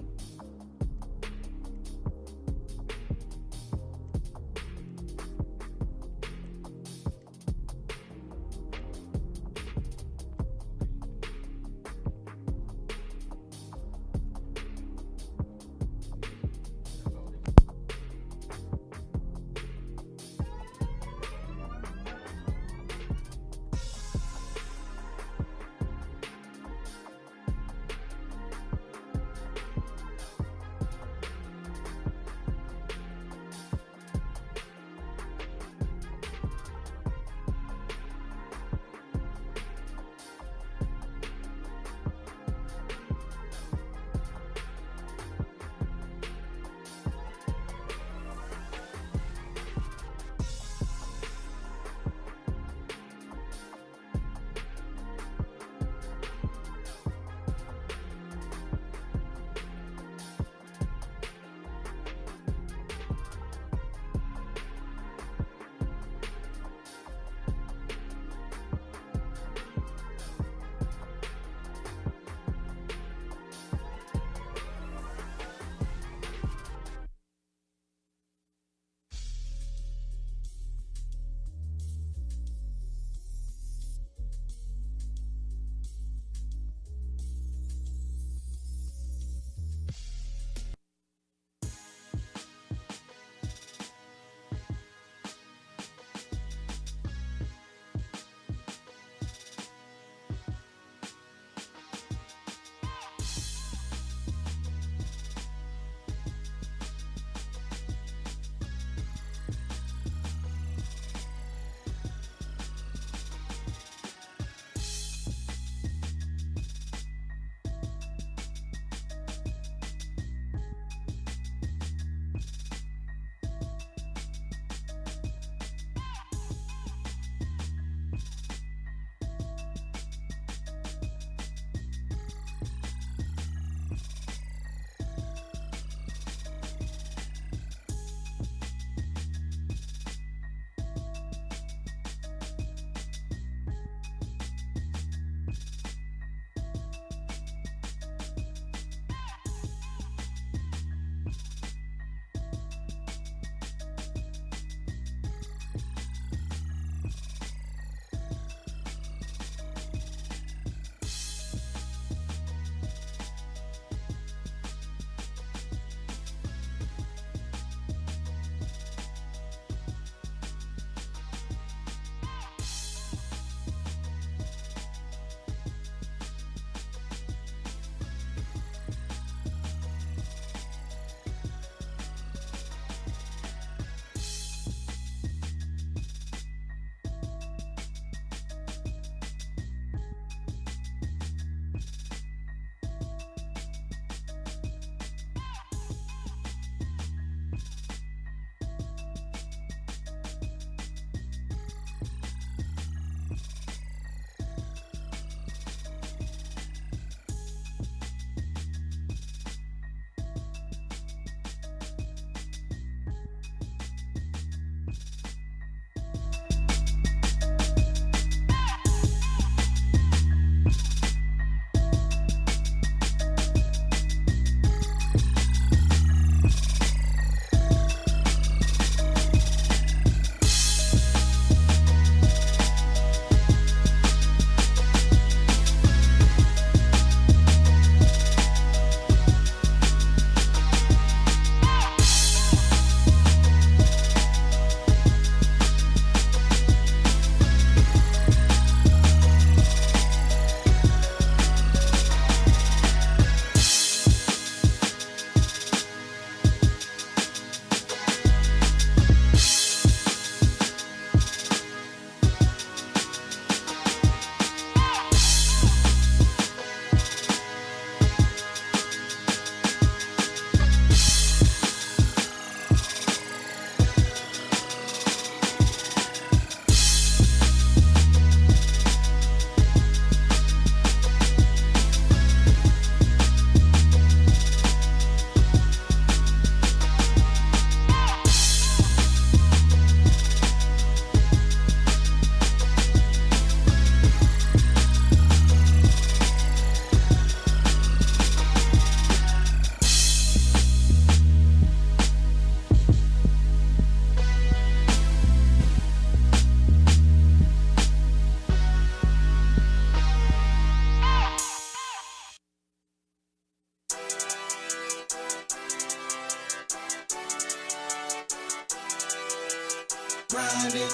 grinding.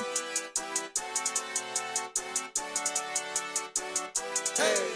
Hey.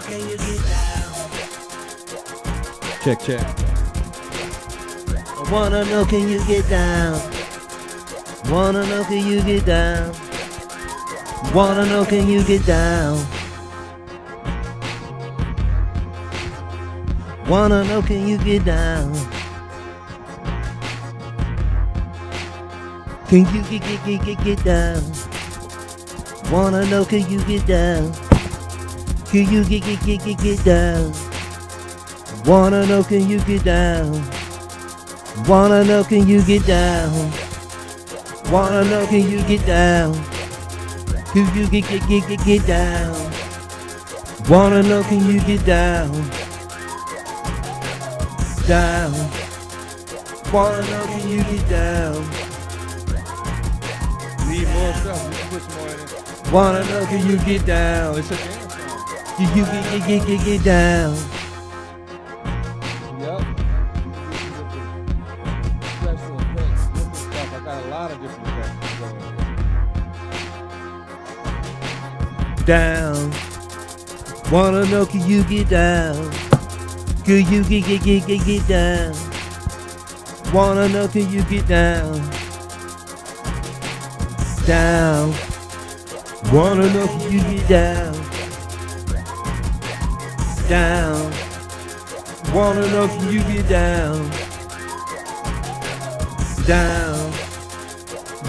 can you get down? Check, check. I wanna know, can you get down? Wanna know, can you get down? Wanna know, can you get down? Wanna know, can you get down? Can you get down? Wanna know, can you get down? Can you get down? Wanna know, can you get down? Wanna know, can you get down? Wanna know, can you get down? Can you get down? Wanna know, can you get down? Down. Wanna know, can you get down? Need more stuff. We can put some more in it. Wanna know, can you get down? It's a dance song. Can you get down? Yep. Special effects, different stuff. I got a lot of different effects going here. Down. Wanna know, can you get down? Can you get down? Wanna know, can you get down? Down. Wanna know, can you get down? Down. Wanna know, can you get down? Down.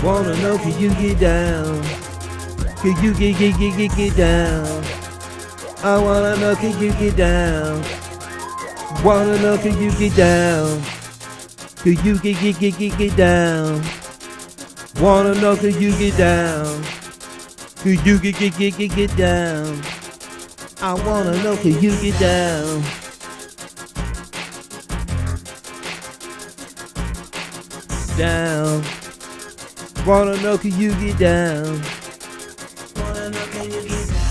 Wanna know, can you get down? Can you get down? I wanna know, can you get down? Wanna know, can you get down? Can you get down? Wanna know, can you get down? Can you get down? I wanna know, can you get down? Down. Wanna know, can you get down? Wanna know, can you get down?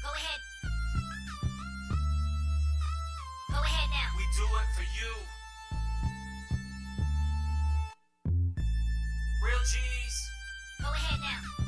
Go ahead. Go ahead now. We do it for you. Real G's. Go ahead now.